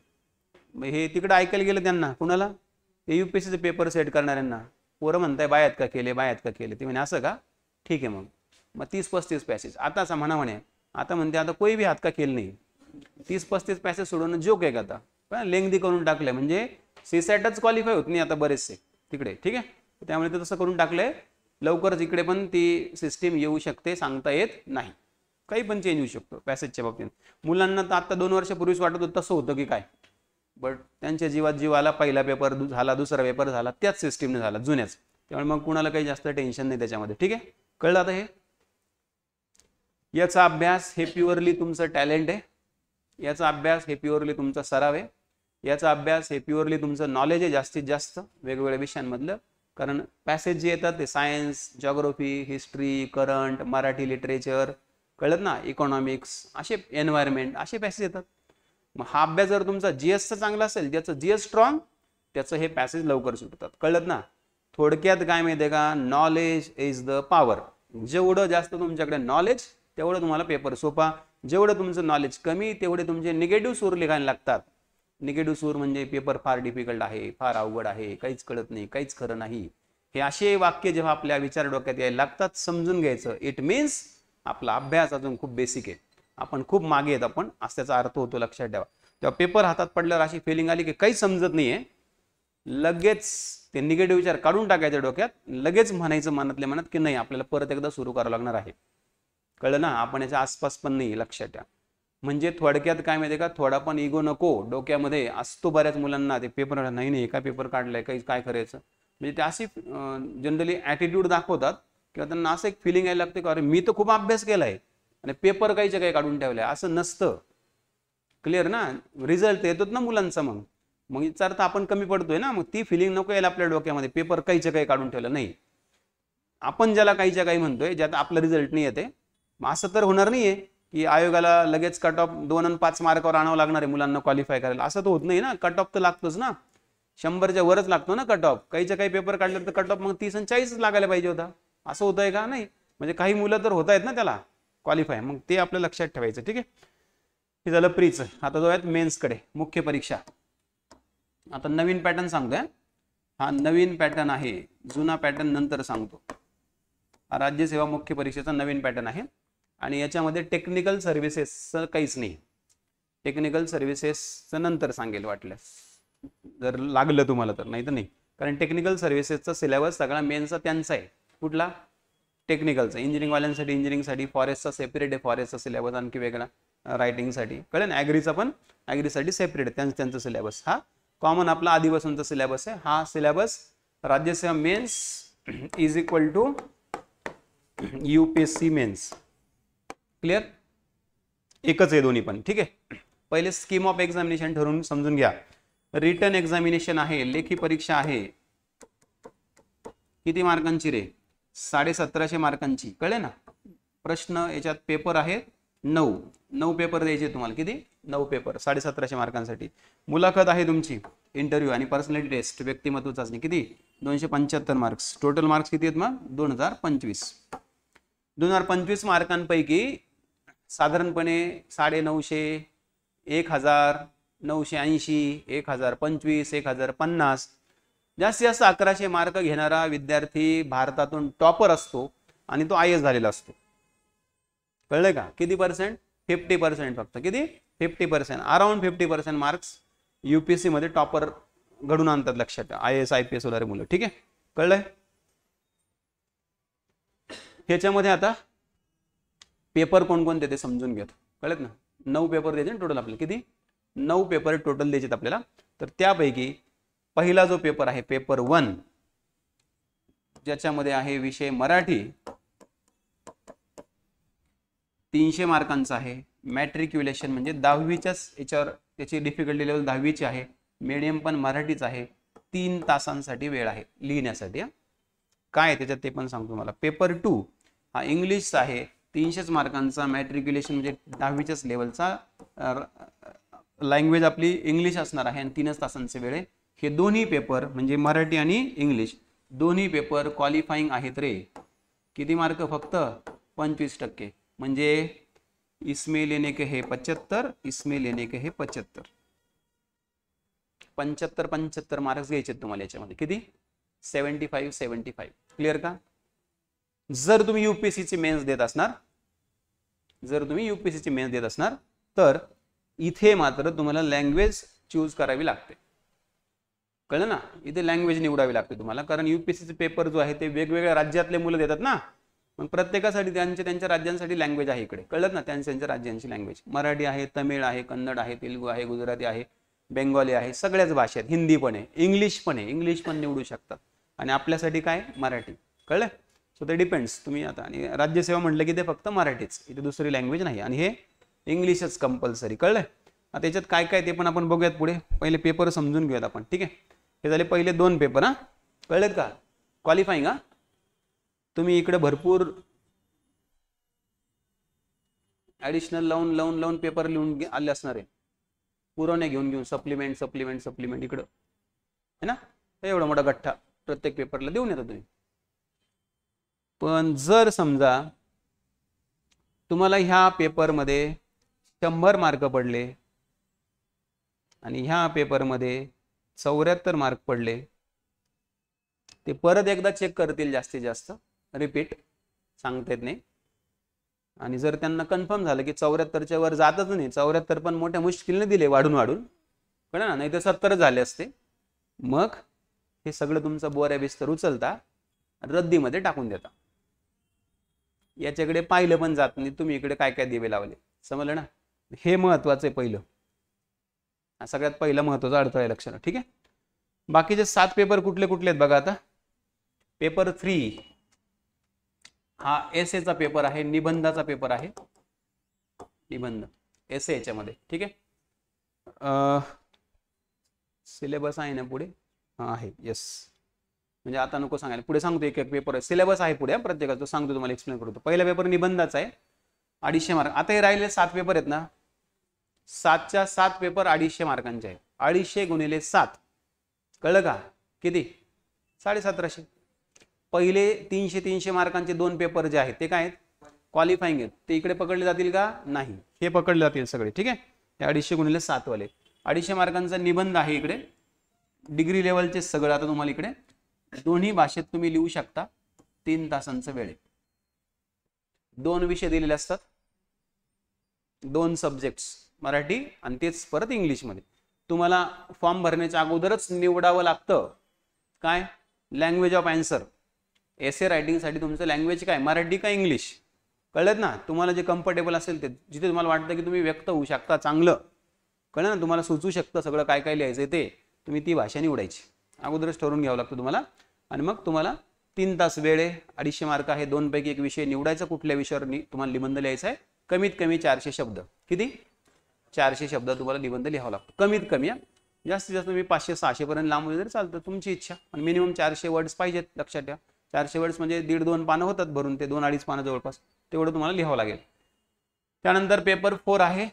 हे तिकडे ऐकायला गेलं त्यांना, कुणाला, ते युपीएससीचे पेपर सेट करणाऱ्यांना. पोरं म्हणताय बाय हात का केले, बाय हात का केले. ते म्हणे असं का, ठीक आहे. मग 30-35 पॅसेज आता असं म्हणे, आता म्हणते आता कोई भी हात का खेळ नाही. 30-35 पॅसेज सोडवणं जोक आहे का आता, पण लेंगदी करून टाकलंय. म्हणजे सीसॅटच क्वालिफाय होत नाही आता बरेचसे तिकडे, ठीक आहे. त्यामुळे ते तसं करून टाकलंय. लवकरच इकडे पण ती सिस्टीम येऊ शकते, सांगता येत नाही. काही पण चेंज होऊ शकतो पॅसेजच्या बाबतीत. मुलांना तर आता 2 वर्षापूर्वीच वाटत होतं तसं होतं की काय, बट त्यांच्या जीवात जीव आला. पहिला पेपर झाला, दुसरा पेपर झाला, त्याच सिस्टीमने झाला, जुन्याच. त्यामुळे मग कुणाला काही जास्त टेन्शन नाही त्याच्यामध्ये, ठीक आहे. कळलं आता हे. याचा अभ्यास हे प्युअरली तुमचं टॅलेंट आहे. याचा अभ्यास हे प्युअरली तुमचा सराव आहे. याचा अभ्यास हे प्युअरली तुमचं नॉलेज आहे जास्तीत जास्त वेगवेगळ्या विषयांमधलं. कारण पॅसेज जे येतात ते science, geography, history, current, Marathi literature, कळत ना, इकॉनॉमिक्स, असे एन्व्हायरमेंट, असे पॅसेज येतात. मग हा अभ्यास जर तुमचा जीएसचा चांगला असेल, ज्याचं जीएस स्ट्रॉंग, त्याचं हे पॅसेज लवकर सुटतात. कळत ना. थोडक्यात काय माहिती आहे का, नॉलेज इज द पॉवर. जेवढं जास्त तुमच्याकडे नॉलेज तेवढं तुम्हाला पेपर सोपा. जेवढं तुमचं नॉलेज कमी तेवढे तुमचे निगेटिव्ह सूर लिहायला लागतात. निगेटिव्ह सूर म्हणजे पेपर फार डिफिकल्ट आहे, फार अवघड आहे, काहीच कळत नाही, काहीच खरं नाही, हे असे वाक्य जेव्हा आपल्या विचार डोक्यात यायला लागतात, समजून घ्यायचं इट मीन्स आपला अभ्यास अजून खूप बेसिक आहे, आपण खूप मागे आहेत आपण, असं त्याचा अर्थ होतो. लक्षात ठेवा. तेव्हा पेपर हातात पडल्यावर अशी फिलिंग आली की काहीच समजत नाहीये, लगेच ते निगेटिव्ह विचार काढून टाकायचे डोक्यात, लगेच म्हणायचं मनातल्या मनात की नाही आपल्याला परत एकदा सुरू करावं लागणार आहे. कळलं ना. आपण याच्या आसपास पण नाही. लक्षात ठेवा. म्हणजे थोडक्यात काय माहिती का, थोडा पण इगो नको डोक्यामध्ये असतो बऱ्याच मुलांना. ते पेपर नाही एका पेपर काढलाय, काही काय करायचं, म्हणजे ते अशी जनरली ॲटिट्यूड दाखवतात किंवा त्यांना असं एक फिलिंग यायला लागते की अरे मी तर खूप अभ्यास केलाय आणि पेपर काहीच्या काही काढून ठेवलाय. असं नसतं. क्लिअर ना. रिझल्ट येतोच ना मुलांचा. मग याचा अर्थ आपण कमी पडतोय ना. मग ती फिलिंग नको यायला आपल्या डोक्यामध्ये, पेपर काहीच्या काही काढून ठेवलं नाही. आपण ज्याला काहीच्या काही म्हणतोय, ज्यात आपला रिझल्ट नाही येते, असं तर होणार नाहीये की आयोगाला लगेच कट ऑफ 2 आणि 5 मार्कावर आणावं लागणार आहे मुलांना क्वालिफाय करायला. असं तर होत नाही ना. कट ऑफ तर लागतोच ना, 100च्या वरच लागतो ना कट ऑफ. काहीच्या काही पेपर काढले तर कट ऑफ मग 30 आणि 40 लागायला पाहिजे होता. असं होतंय का, नाही. म्हणजे काही मुलं तर होत आहेत ना त्याला क्वालिफाय. मग ते आपल्या लक्षात ठेवायचं, ठीक आहे. हे झालं प्रीचं. आता जाऊयात मेन्सकडे, मुख्य परीक्षा. आता नवीन पॅटर्न सांगतोय. हा नवीन पॅटर्न आहे, जुना पॅटर्न नंतर सांगतो. हा राज्यसेवा मुख्य परीक्षेचा नवीन पॅटर्न आहे आणि याच्यामध्ये टेक्निकल सर्व्हिसेसचं काहीच नाही. टेक्निकल सर्व्हिसेसचं नंतर सांगेल वाटल्यास, जर लागलं तुम्हाला तर, नाही तर नाही. कारण टेक्निकल सर्व्हिसेसचा सिलेबस सगळा मेन्सचा त्यांचा आहे. कुठला, टेक्निकलचा. इंजिनिअरिंगवाल्यांसाठी इंजिनिअरिंगसाठी, फॉरेस्टचा सेपरेट आहे, फॉरेस्टचा सिलेबस आणखी वेगळा, रायटिंगसाठी कळलं ना. ॲग्रीचा पण ॲग्रीसाठी सेपरेट आहे, त्यांचा सिलेबस. हा कॉमन आपला आधीपासूनचा सिलेबस आहे. हा सिलेबस राज्यसेवा mains is equal to UPSC mains. Clear. एकच आहे दोन्ही पण, ठीक आहे. पहिले स्कीम ऑफ एक्झामिनेशन ठरवून समजून घ्या. रिटन एक्झामिनेशन आहे, लेखी परीक्षा आहे. किती मार्कांची रे, 1750 मार्कांची. कळले ना. प्रश्न याच्यात पेपर आहे 9 पेपर द्यायचे तुम्हाला. किती, 9 पेपर 1750 मार्कांसाठी. मुलाखत आहे तुमची, इंटरव्ह्यू आणि पर्सनॅलिटी टेस्ट, व्यक्तिमत्व चाचणी. किती, 275 मार्क्स. टोटल मार्क्स किती आहेत मग, 2025. 2025 मार्कांपैकी साधारणपणे 950, 1000, 980, 1025, 1050, जास्तीत जास्त 1100 मार्क घेणारा विद्यार्थी भारतातून टॉपर असतो आणि तो IAS झालेला असतो. कळलंय का. किती पर्सेंट, 50% फक्त. किती, 50%. अराउंड 50% मार्क्स UPSC मध्ये टॉपर घडून आणतात. लक्षात ठेवा. IAS IPS होणारे मुलं, ठीक आहे. कळलंय. ह्याच्यामध्ये आता पेपर कोणकोणते ते समजून घेतो. कळत ना. 9 पेपर द्यायचे ना टोटल आपल्याला. किती, 9 पेपर टोटल द्यायचे आपल्याला. तर त्यापैकी पहिला जो पेपर आहे पेपर 1, ज्याच्यामध्ये आहे विषय मराठी, 300 मार्कांचा आहे. मॅट्रिक्युलेशन म्हणजे 10वीच्याच याच्यावर, त्याची डिफिकल्टी लेवल 10वीची आहे. मीडियम पण मराठीच आहे. 3 तासांसाठी वेळ आहे लिहिण्यासाठी. काय त्याच्यात ते पण सांगतो मला. पेपर 2 हा इंग्लिशचा आहे, 300 मार्कांचा. मॅट्रिक्युलेशन म्हणजे 10वीच्याच लेवलचा लँग्वेज आपली इंग्लिश असणार आहे आणि 3 तासांचे वेळ आहे. हे दोन्ही पेपर म्हणजे मराठी आणि इंग्लिश दोन्ही पेपर क्वालिफाईंग आहेत रे. किती मार्क? फक्त 25%. म्हणजे इसमें लेने के है 75, इसमें लेने के है 75. 75 मार्क्स घ्यायचे तुम्हाला याच्यामध्ये. किती? 75. क्लिअर का? जर तुम्ही यूपीएससीची मेन्स देत असणार, तर इथे मात्र तुम्हाला लँग्वेज चूज करावी लागते. कळलं ना? इथे लँग्वेज निवडावी लागते तुम्हाला, कारण यूपीएससीचे पेपर जो आहे ते वेगवेगळ्या राज्यातले मुलं देतात ना, मग प्रत्येकासाठी त्यांच्या राज्यांसाठी लँग्वेज आहे इकडे. कळलं ना? त्यांच्या राज्यांची लँग्वेज मराठी आहे, तमिळ आहे, कन्नड आहे, तेलुगू आहे, गुजराती आहे, बेंगॉली आहे, सगळ्याच भाषा आहेत. हिंदी पण आहे, इंग्लिश पण निवडू शकतात. आणि आपल्यासाठी काय? मराठी. कळलं? सो ते डिपेंड्स. तुम्ही आता आणि राज्यसेवा म्हटलं की ते फक्त मराठीच, इथे दुसरी लँग्वेज नाही, आणि हे इंग्लिशच कंपल्सरी. कळलं? आता त्याच्यात काय काय ते पण आपण बघूयात पुढे. पहिले पेपर समजून घेऊयात आपण. ठीक आहे? हे झाले पहिले 2 पेपर. हा, कळलेत का? क्वालिफाईंग. हा, तुम्ही इकडे भरपूर ऍडिशनल लावून पेपर लिहून आले असणार आहे, पुरवणे घेऊन सप्लिमेंट इकडं है ना. एवढा मोठा गठ्ठा प्रत्येक पेपरला देऊन येता तुम्ही. पण जर समजा तुम्हाला ह्या पेपरमध्ये 100 मार्क पडले आणि ह्या पेपरमध्ये 74 मार्क पडले, ते परत एकदा चेक करतील जास्तीत जास्त, रिपीट सांगता येत नाही. आणि जर त्यांना कन्फर्म झालं की 74च्या वर जातच नाही, 74 पण मोठ्या मुश्किलने दिले वाढून कळलं ना, नाही तर 70 झाले असते, मग हे सगळं तुमचं बोऱ्या बिस्तर उचलता रद्दीमध्ये टाकून देता. याच्याकडे पाहिलं पण जात नाही तुम्ही इकडे काय काय दिवे लावले. समजलं ना? हे महत्वाचं आहे पहिलं, सगळ्यात पहिलं महत्वाचा अडथळा आहे लक्षात. ठीक आहे? बाकीचे 7 पेपर कुठले कुठले आहेत बघा. आता पेपर 3 हा एसेचा पेपर आहे, निबंधाचा पेपर आहे, निबंध एसे याच्यामध्ये. ठीक आहे? सिलेबस आहे ना पुढे? हा आहे. येस, म्हणजे आता नको सांगायला, पुढे सांगतो. एक पेपर आहे, सिलेबस आहे पुढे प्रत्येकाचा, तो सांगतो तुम्हाला, एक्सप्लेन करतो. पहिला पेपर निबंधाचा आहे, 250 मार्क. आता हे राहिले 7 पेपर आहेत ना, 7च्या 7 पेपर 250 मार्कांचे आहेत. 250 गुणिले 7, कळलं का? किती? 1750. पहिले 300 मार्कांचे 2 पेपर जे आहेत ते काय आहेत? क्वालिफाईंग आहेत. ते इकडे पकडले जातील का? नाही, हे पकडले जातील सगळे. ठीक आहे? 250 गुणिले 7 वाले 250 मार्कांचा निबंध आहे इकडे, डिग्री लेवलचे सगळं. आता तुम्हाला इकडे दोन्ही भाषेत तुम्ही लिहू शकता. 3 तासांचा वेळ आहे. 2 विषय दिलेले असतात, 2 सब्जेक्ट्स, मराठी आणि तेच परत इंग्लिशमध्ये. तुम्हाला फॉर्म भरण्याच्या अगोदरच निवडावं लागतं काय? Language of answer. एसे रायटिंगसाठी तुमचं लँग्वेज काय? मराठी का इंग्लिश? कळलं ना? तुम्हाला जे कम्फर्टेबल असेल ते, जिथे तुम्हाला वाटतं की तुम्ही व्यक्त होऊ शकता चांगलं, कळलं ना, तुम्हाला सुचू शकतं सगळं काय काय लिहायचं ते, तुम्ही ती भाषा निवडायची. अगोदरच ठरवून घ्यावं लागतं तुम्हाला. आणि मग तुम्हाला 3 तास वेळ आहे, 250 मार्क आहे, 2 पैकी एक विषय निवडायचा. कुठल्या विषयावर तुम्हाला निबंध लिहायचा आहे? कमीत कमी 400 शब्द. किती? 400 शब्द तुम्हाला निबंध लिहावा लागतो, कमीत कमी. जास्तीत जास्त तुम्ही 500-600 पर्यंत लांब जरी चालतं, तुमची इच्छा. आणि मिनिमम 400 वर्ड्स पाहिजेत, लक्षात ठेवा. 400 वर्ड्स म्हणजे 1.5-2 पानं होतात भरून, ते 2-2.5 पानं जवळपास, तेवढं तुम्हाला लिहावं लागेल. त्यानंतर पेपर 4 आहे.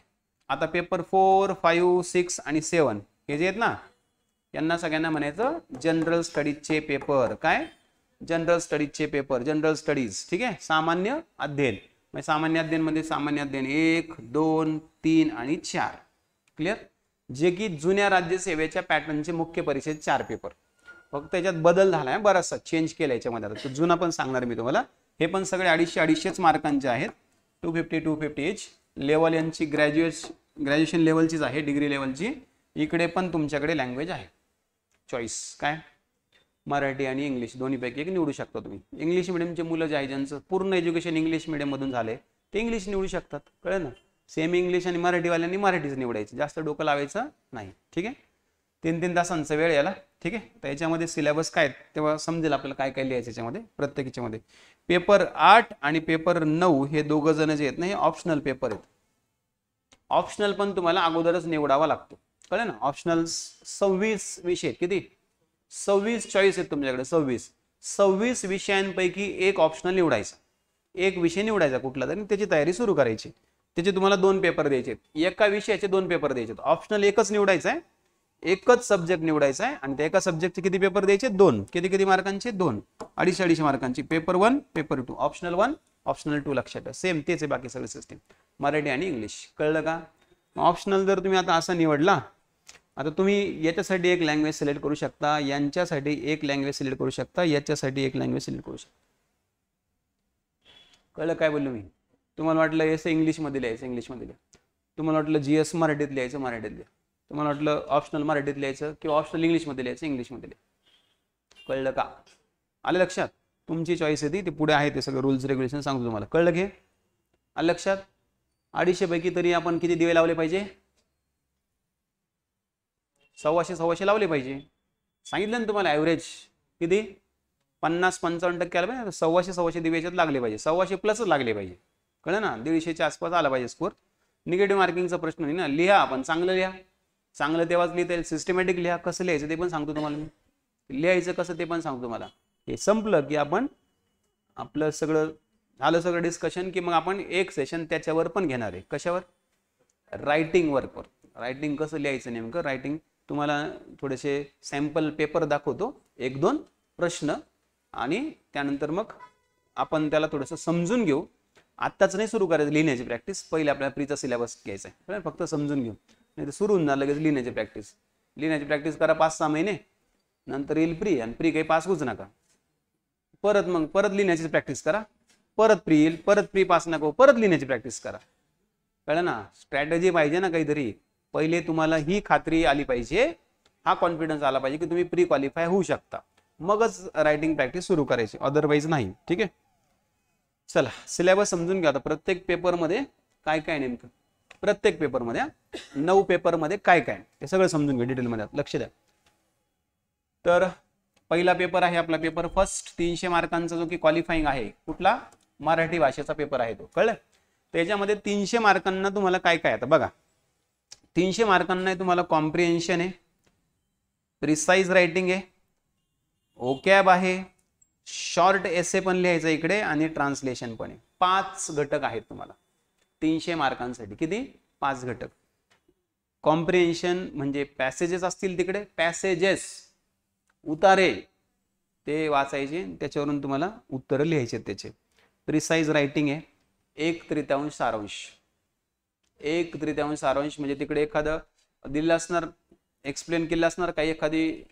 आता पेपर 4, 5, 6 आणि 7 हे जे आहेत ना, यांना सगळ्यांना म्हणायचं जनरल स्टडीजचे पेपर. काय? जनरल स्टडीजचे पेपर, जनरल स्टडीज. ठीक आहे? सामान्य अध्ययन. सामान्य अध्ययन मध्ये सामान्य अध्ययन 1, 2, 3 आणि 4. क्लिअर? जे की जुन्या राज्यसेवेच्या पॅटर्नचे मुख्य परीक्षेचे 4 पेपर. फक्त त्याच्यात बदल झालाय बराचसा, चेंज केला याच्यामध्ये. आता तो जुना पण सांगणार मी तुम्हाला. हे पण सगळे 250 मार्कांचे आहेत, 250 एच. लेवल यांची ग्रॅज्युएशन लेवलचीच आहे, डिग्री लेवलची. इकडे पण तुमच्याकडे लँग्वेज आहे चॉईस. काय? मराठी आणि इंग्लिश दोन्हीपैकी एक निवडू शकता तुम्ही. इंग्लिश मिडियमचे मुलं जे आहे, ज्यांचं पूर्ण एज्युकेशन इंग्लिश मिडियम मधून झाले, ते इंग्लिश निवडू शकतात. कळलं ना? सेमी इंग्लिश आणि मराठीवाल्यांनी मराठीच निवडायची, जास्त डोकं लावायचं नाही. ठीक आहे? 3-3 तासांचा वेळ याला. ठीक आहे? तर याच्यामध्ये सिलेबस काय तेव्हा समजेल आपल्याला काय काय लिहायचं याच्यामध्ये, प्रत्येक याच्यामध्ये. पेपर 8 आणि पेपर 9 हे दोघं जण जे आहेत ना, हे ऑप्शनल पेपर आहेत. ऑप्शनल पण तुम्हाला अगोदरच निवडावा लागतो. कळलं ना? ऑप्शनल 26 विषय. किती? 26 चॉईस आहेत तुमच्याकडे. 26 विषयांपैकी एक ऑप्शनल निवडायचा, एक विषय निवडायचा कुठला तरी, त्याची तयारी सुरू करायची. त्याचे तुम्हाला 2 पेपर द्यायचे, एका विषयाचे 2 पेपर द्यायचे. ऑप्शनल एकच निवडायचं आहे, एकच सब्जेक्ट निवडायचा आहे आणि त्या एका सब्जेक्टचे किती पेपर द्यायचे? 2. किती किती मार्कांचे? 2. 250 मार्कांची. पेपर 1, पेपर 2, ऑप्शनल 1, ऑप्शनल 2 लक्षात ठेवा. सेम तेच आहे बाकी सगळे सिस्टीम, मराठी आणि इंग्लिश. कळलं का? ऑप्शनल जर तुम्ही आता असा निवडला, आता तुम्ही याच्यासाठी एक लँग्वेज सिलेक्ट करू शकता, यांच्यासाठी एक लँग्वेज सिलेक्ट करू शकता, याच्यासाठी एक लँग्वेज सिलेक्ट करू शकता. कळलं काय बोललो मी? तुम्हाला वाटलं एस इंग्लिशमध्ये लिहायचं, इंग्लिशमध्ये लिहा. तुम्हाला वाटलं GS मराठीत लिहायचं, मराठीत लिहा. तुम्हाला वाटलं ऑप्शनल मराठीत लिहायचं किंवा ऑप्शनल इंग्लिशमध्ये लिहायचं, इंग्लिशमध्ये लिहा. कळलं का? आलं लक्षात? तुमची चॉईस आहे ती पुढे आहे, ते सगळं रूल्स रेग्युलेशन सांगतो तुम्हाला. कळलं घे? आलं लक्षात? 250 पैकी तरी आपण किती दिवे लावले पाहिजे? 125 लावले पाहिजे. सांगितलं ना तुम्हाला ॲव्हरेज किती? 50-55% आलं पाहिजे. 125 दिवे याच्यात लागले पाहिजे, 125 प्लसच लागले पाहिजे. कळलं ना? 150च्या आसपास आला पाहिजे स्कोर. निगेटिव्ह मार्किंगचा प्रश्न नाही ना. लिहा, आपण चांगलं लिहा. चांगलं तेव्हाच लिहिता येईल. सिस्टमॅटिक लिहा. कसं लिहायचं ते पण सांगतो तुम्हाला मी. लिहायचं कसं ते पण सांगतो तुम्हाला. हे संपलं की आपण आपलं सगळं झालं सगळं डिस्कशन, की मग आपण एक सेशन त्याच्यावर पण घेणार आहे. कशावर? रायटिंग वर्कवर. रायटिंग कसं लिहायचं नेमकं. रायटिंग तुम्हाला थोडेसे सॅम्पल पेपर दाखवतो, 1-2 प्रश्न, आणि त्यानंतर मग आपण त्याला थोडंसं समजून घेऊ. आत्ताच नाही सुरू करायचं लिहिण्याची प्रॅक्टिस, पहिले आपल्याला प्रीचा सिलेबस घ्यायचा आहे. फक्त समजून घेऊ, नाही तर सुरू होऊन जा लगेच लिहिण्याची प्रॅक्टिस. लिहिण्याची प्रॅक्टिस करा 5-6 महिने, नंतर येईल प्री, आणि प्री काही पास होऊच नका. परत लिहिण्याची प्रॅक्टिस करा, परत प्री येईल, परत प्री पास नको, परत लिहिण्याची प्रॅक्टिस करा. कळलं ना? स्ट्रॅटेजी पाहिजे ना काहीतरी. पहिले तुम्हाला ही खात्री आली पाहिजे, हा कॉन्फिडन्स आला पाहिजे की तुम्ही प्री क्वालिफाय होऊ शकता, मगच रायटिंग प्रॅक्टिस सुरू करायची, अदरवाईज नाही. ठीक आहे? चला सिलेबस समजून घ्या आता. प्रत्येक पेपरमध्ये काय काय नेमकं, प्रत्येक पेपरमध्ये 9 पेपरमध्ये काय काय हे सगळं समजून घ्या डिटेलमध्ये. लक्ष द्या. तर पहिला पेपर आहे आपला पेपर फर्स्ट, 300 मार्कांचा, जो की क्वालिफाईंग आहे. कुठला? मराठी भाषेचा पेपर आहे तो. कळलं? त्याच्यामध्ये 300 मार्कांना तुम्हाला काय काय आता बघा. 300 मार्कांना तुम्हाला कॉम्प्रिहेन्शन आहे, प्रिसाइज रायटिंग आहे, ओकॅब आहे, शॉर्ट एसे पण लिहायचं इकडे, आणि ट्रान्सलेशन पण आहे. 5 घटक आहेत तुम्हाला 300 मार्कांसाठी. किती? 5 घटक. कॉम्प्रिहेन्शन म्हणजे पॅसेजेस असतील तिकडे, पॅसेजेस उतारे ते वाचायचे, त्याच्यावरून तुम्हाला उत्तरं लिहायचे त्याचे. प्रिसाइज रायटिंग आहे, 1/3 सारांश. 1/3 सारांश म्हणजे तिकडे एखादं दिलं असणार, एक्सप्लेन केलं असणार, काही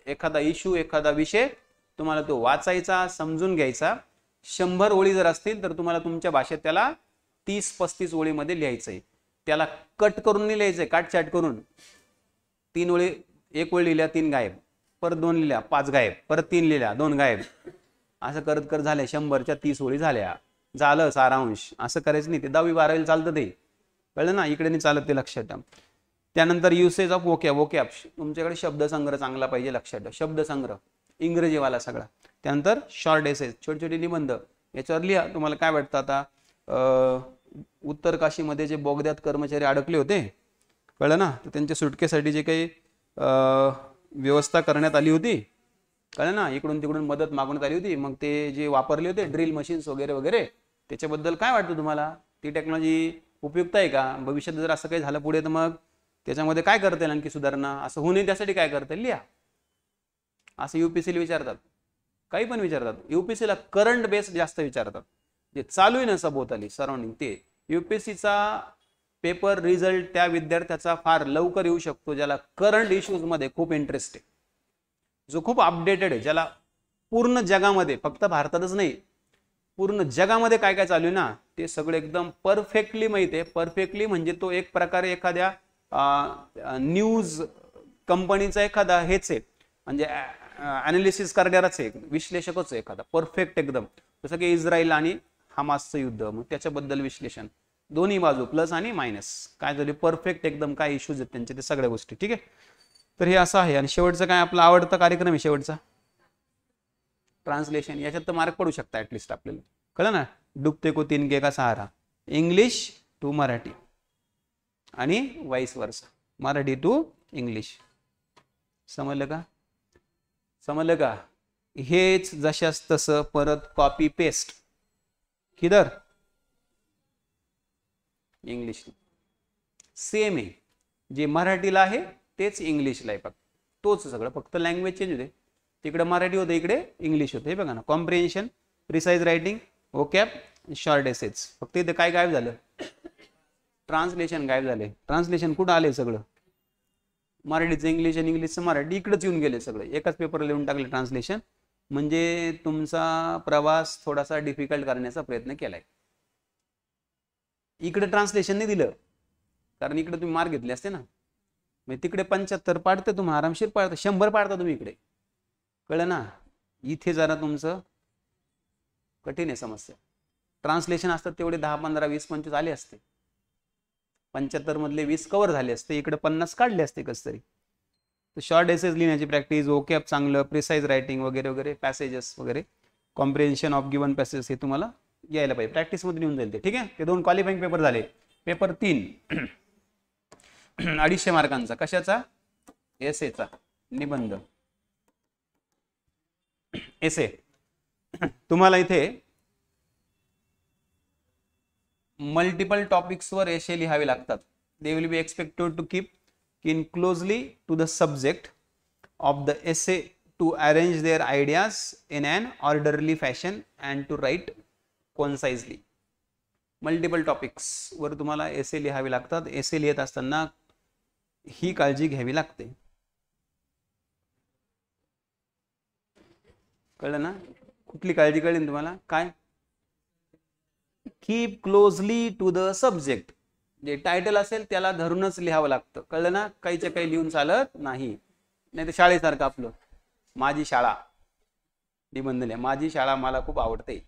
एखादा इश्यू, एखादा विषय तुम्हाला तो वाचायचा, समजून घ्यायचा. 100 ओळी जर असतील तर तुम्हाला तुमच्या भाषेत त्याला 30-35 ओळीमध्ये लिहायचं आहे. त्याला कट करून नाही लिहायचंय, काटछाट करून. 3 ओळी, 1 ओळ लिहिल्या 3 गायब, परत 2 लिहिल्या 5 गायब, परत 3 लिहिल्या 2 गायब, असं करत करत झाल्या 100च्या 30 ओळी झाल्या, झालं सारांश. असं करायचं नाही, ते 10वी-12वीला चालतं ते. कळलं ना? इकडे नाही चालत ते, लक्षात ठेवा. त्यानंतर युसेज ऑफ वोकॅब. तुमच्याकडे शब्दसंग्रह चांगला पाहिजे, लक्षात ठेवा. शब्दसंग्रह इंग्रजीवाला सगळा. त्यानंतर शॉर्ट एसेज, छोटे छोटे निबंध, याच्यावर लिहा. तुम्हाला काय वाटतं आता, उत्तर काशीमध्ये जे बोगद्यात कर्मचारी अडकले होते, कळलं ना, तर त्यांच्या सुटकेसाठी जे काही व्यवस्था करण्यात आली होती, कळलं ना, इकडून तिकडून मदत मागवण्यात आली होती, मग ते जे वापरले होते ड्रिल मशीन्स वगैरे वगैरे, त्याच्याबद्दल काय वाटतं तुम्हाला? ती टेक्नॉलॉजी उपयुक्त आहे का? भविष्यात जर असं काही झालं पुढे तर मग त्याच्यामध्ये काय करता येईल आणखी सुधारणा? असं होऊ नये त्यासाठी काय करता येईल लिहा. असं UPSCला विचारतात, काही पण विचारतात. UPSCला करंट बेस जास्त विचारतात, जे चालू आहे ना सभोवताली सराउंडिंग. ते UPSCचा पेपर रिझल्ट त्या विद्यार्थ्याचा फार लवकर येऊ शकतो ज्याला करंट इश्यूज मध्ये खूप इंटरेस्ट आहे, जो खूप अपडेटेड आहे, ज्याला पूर्ण जगामध्ये, फक्त भारतातच नाही, पूर्ण जगामध्ये काय काय चालू आहे ना ते सगळं एकदम परफेक्टली माहिती आहे. परफेक्टली म्हणजे तो एक प्रकारे एखाद्या न्यूज कंपनीचा एखादा हेच आहे, म्हणजे अनालिसिस करणाराच आहे, विश्लेषकच आहे एखादा, परफेक्ट एकदम. जसं की इस्रायल आणि हमासचं युद्ध, मग त्याच्याबद्दल विश्लेषण, दोन्ही बाजू प्लस आणि मायनस, काय झाले परफेक्ट एकदम, काय इश्यूज आहेत त्यांचे, ते सगळ्या गोष्टी. ठीक आहे? तर हे असं आहे. आणि शेवटचं काय आपला आवडता कार्यक्रम आहे शेवटचा, ट्रान्सलेशन. याच्यात तर मार्क पडू शकता ऍटलिस्ट आपल्याला. कळलं ना? डुबते को तिनके का सहारा, इंग्लिश टू मराठी आणि वाईस वर्सा, मराठी टू इंग्लिश. समजलं का? समजलं का? हेच जशास तसं परत कॉपी पेस्ट किधर, इंग्लिश. सेम आहे, जे मराठीला आहे तेच इंग्लिशला आहे. फक्त तोच सगळं, फक्त लँग्वेज चेंज होते. तिकडे मराठी होतं, इकडे इंग्लिश होतं. हे बघा ना, comprehension, precise writing, vocab, short essays. फक्त इथे काय गायब झालं? ट्रान्सलेशन गायब झाले. ट्रान्सलेशन कुठं आले? सगळं मराठीचं इंग्लिश आणि इंग्लिशचं मराठी इकडेच येऊन गेले सगळे. एकाच पेपरला लिहून टाकले ट्रान्सलेशन. म्हणजे तुमचा प्रवास थोडासा डिफिकल्ट करण्याचा प्रयत्न केलाय. इकडे ट्रान्सलेशन नाही दिलं, कारण इकडे तुम्ही मार्क घेतले असते ना. म्हणजे तिकडे 75 पाडते तुम्ही, आरामशीर पाडता. 100 पाडता तुम्ही इकडे. कळलं ना? इथे जरा तुमचं कठीण आहे समस्या. ट्रान्सलेशन असतात तेवढे 10, 15, 20, 25 आले असते. 75 मधले 20 कव्हर झाले असते, इकडे 50 काढले असते कसं तरी. तर शॉर्ट एसेज लिहिण्याची प्रॅक्टिस, वोकॅब चांगलं, प्रिसाइज रायटिंग वगैरे वगैरे, पॅसेजेस वगैरे, कॉम्प्रिहेन्शन ऑफ गिवन पॅसेजेस हे तुम्हाला यायला पाहिजे. प्रॅक्टिसमध्ये येऊन जाईल ते. ठीक आहे. ते 2 क्वालिफाईंग पेपर झाले. पेपर 3 250 मार्कांचा. कशाचा? एसेचा, निबंध. एसे तुम्हाला इथे मल्टिपल टॉपिक्सवर एसे लिहावे लागतात. They will be expected to keep in closely to the subject of the essay, to arrange their ideas in an orderly fashion and to write concisely. Multiple topics वर तुम्हाला एसे लिहावे लागतात. एसे लिहित असताना ही काळजी घ्यावी लागते. कळलं ना? कुठली काळजी कळली तुम्हाला? काय? Keep closely to the subject. जे टायटल असेल त्याला धरूनच लिहावं लागतं. कळलं ना? काहीच्या काही लिहून चालत नाही. नाही तर शाळेसारखं आपलं माझी शाळा निबंध लिहा. माझी शाळा मला खूप आवडते.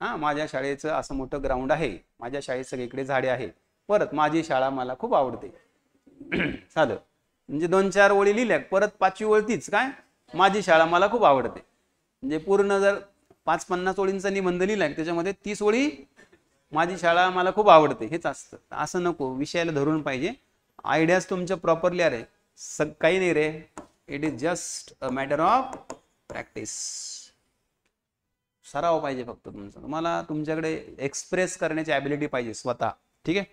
हा, माझ्या शाळेचं असं मोठं ग्राउंड आहे, माझ्या शाळेत सगळीकडे झाडे आहे. परत माझी शाळा मला खूप आवडते. साधं म्हणजे 2-4 ओळी लिहिल्या, परत 5वी ओळ तीच, काय? माझी शाळा मला खूप आवडते. म्हणजे पूर्ण जर 50-50 ओळींचा निबंध लिहिलाय, त्याच्यामध्ये 30 ओळी माझी शाळा मला खूप आवडते हेच असतं. असं नको, विषयाला धरून पाहिजे. आयडियाज तुमच्या प्रॉपरली आहे. काही नाही रे, it is just a matter of practice. सराव पाहिजे फक्त तुमचा. तुम्हाला तुमच्याकडे एक्सप्रेस करण्याची ॲबिलिटी पाहिजे स्वतः. ठीक आहे.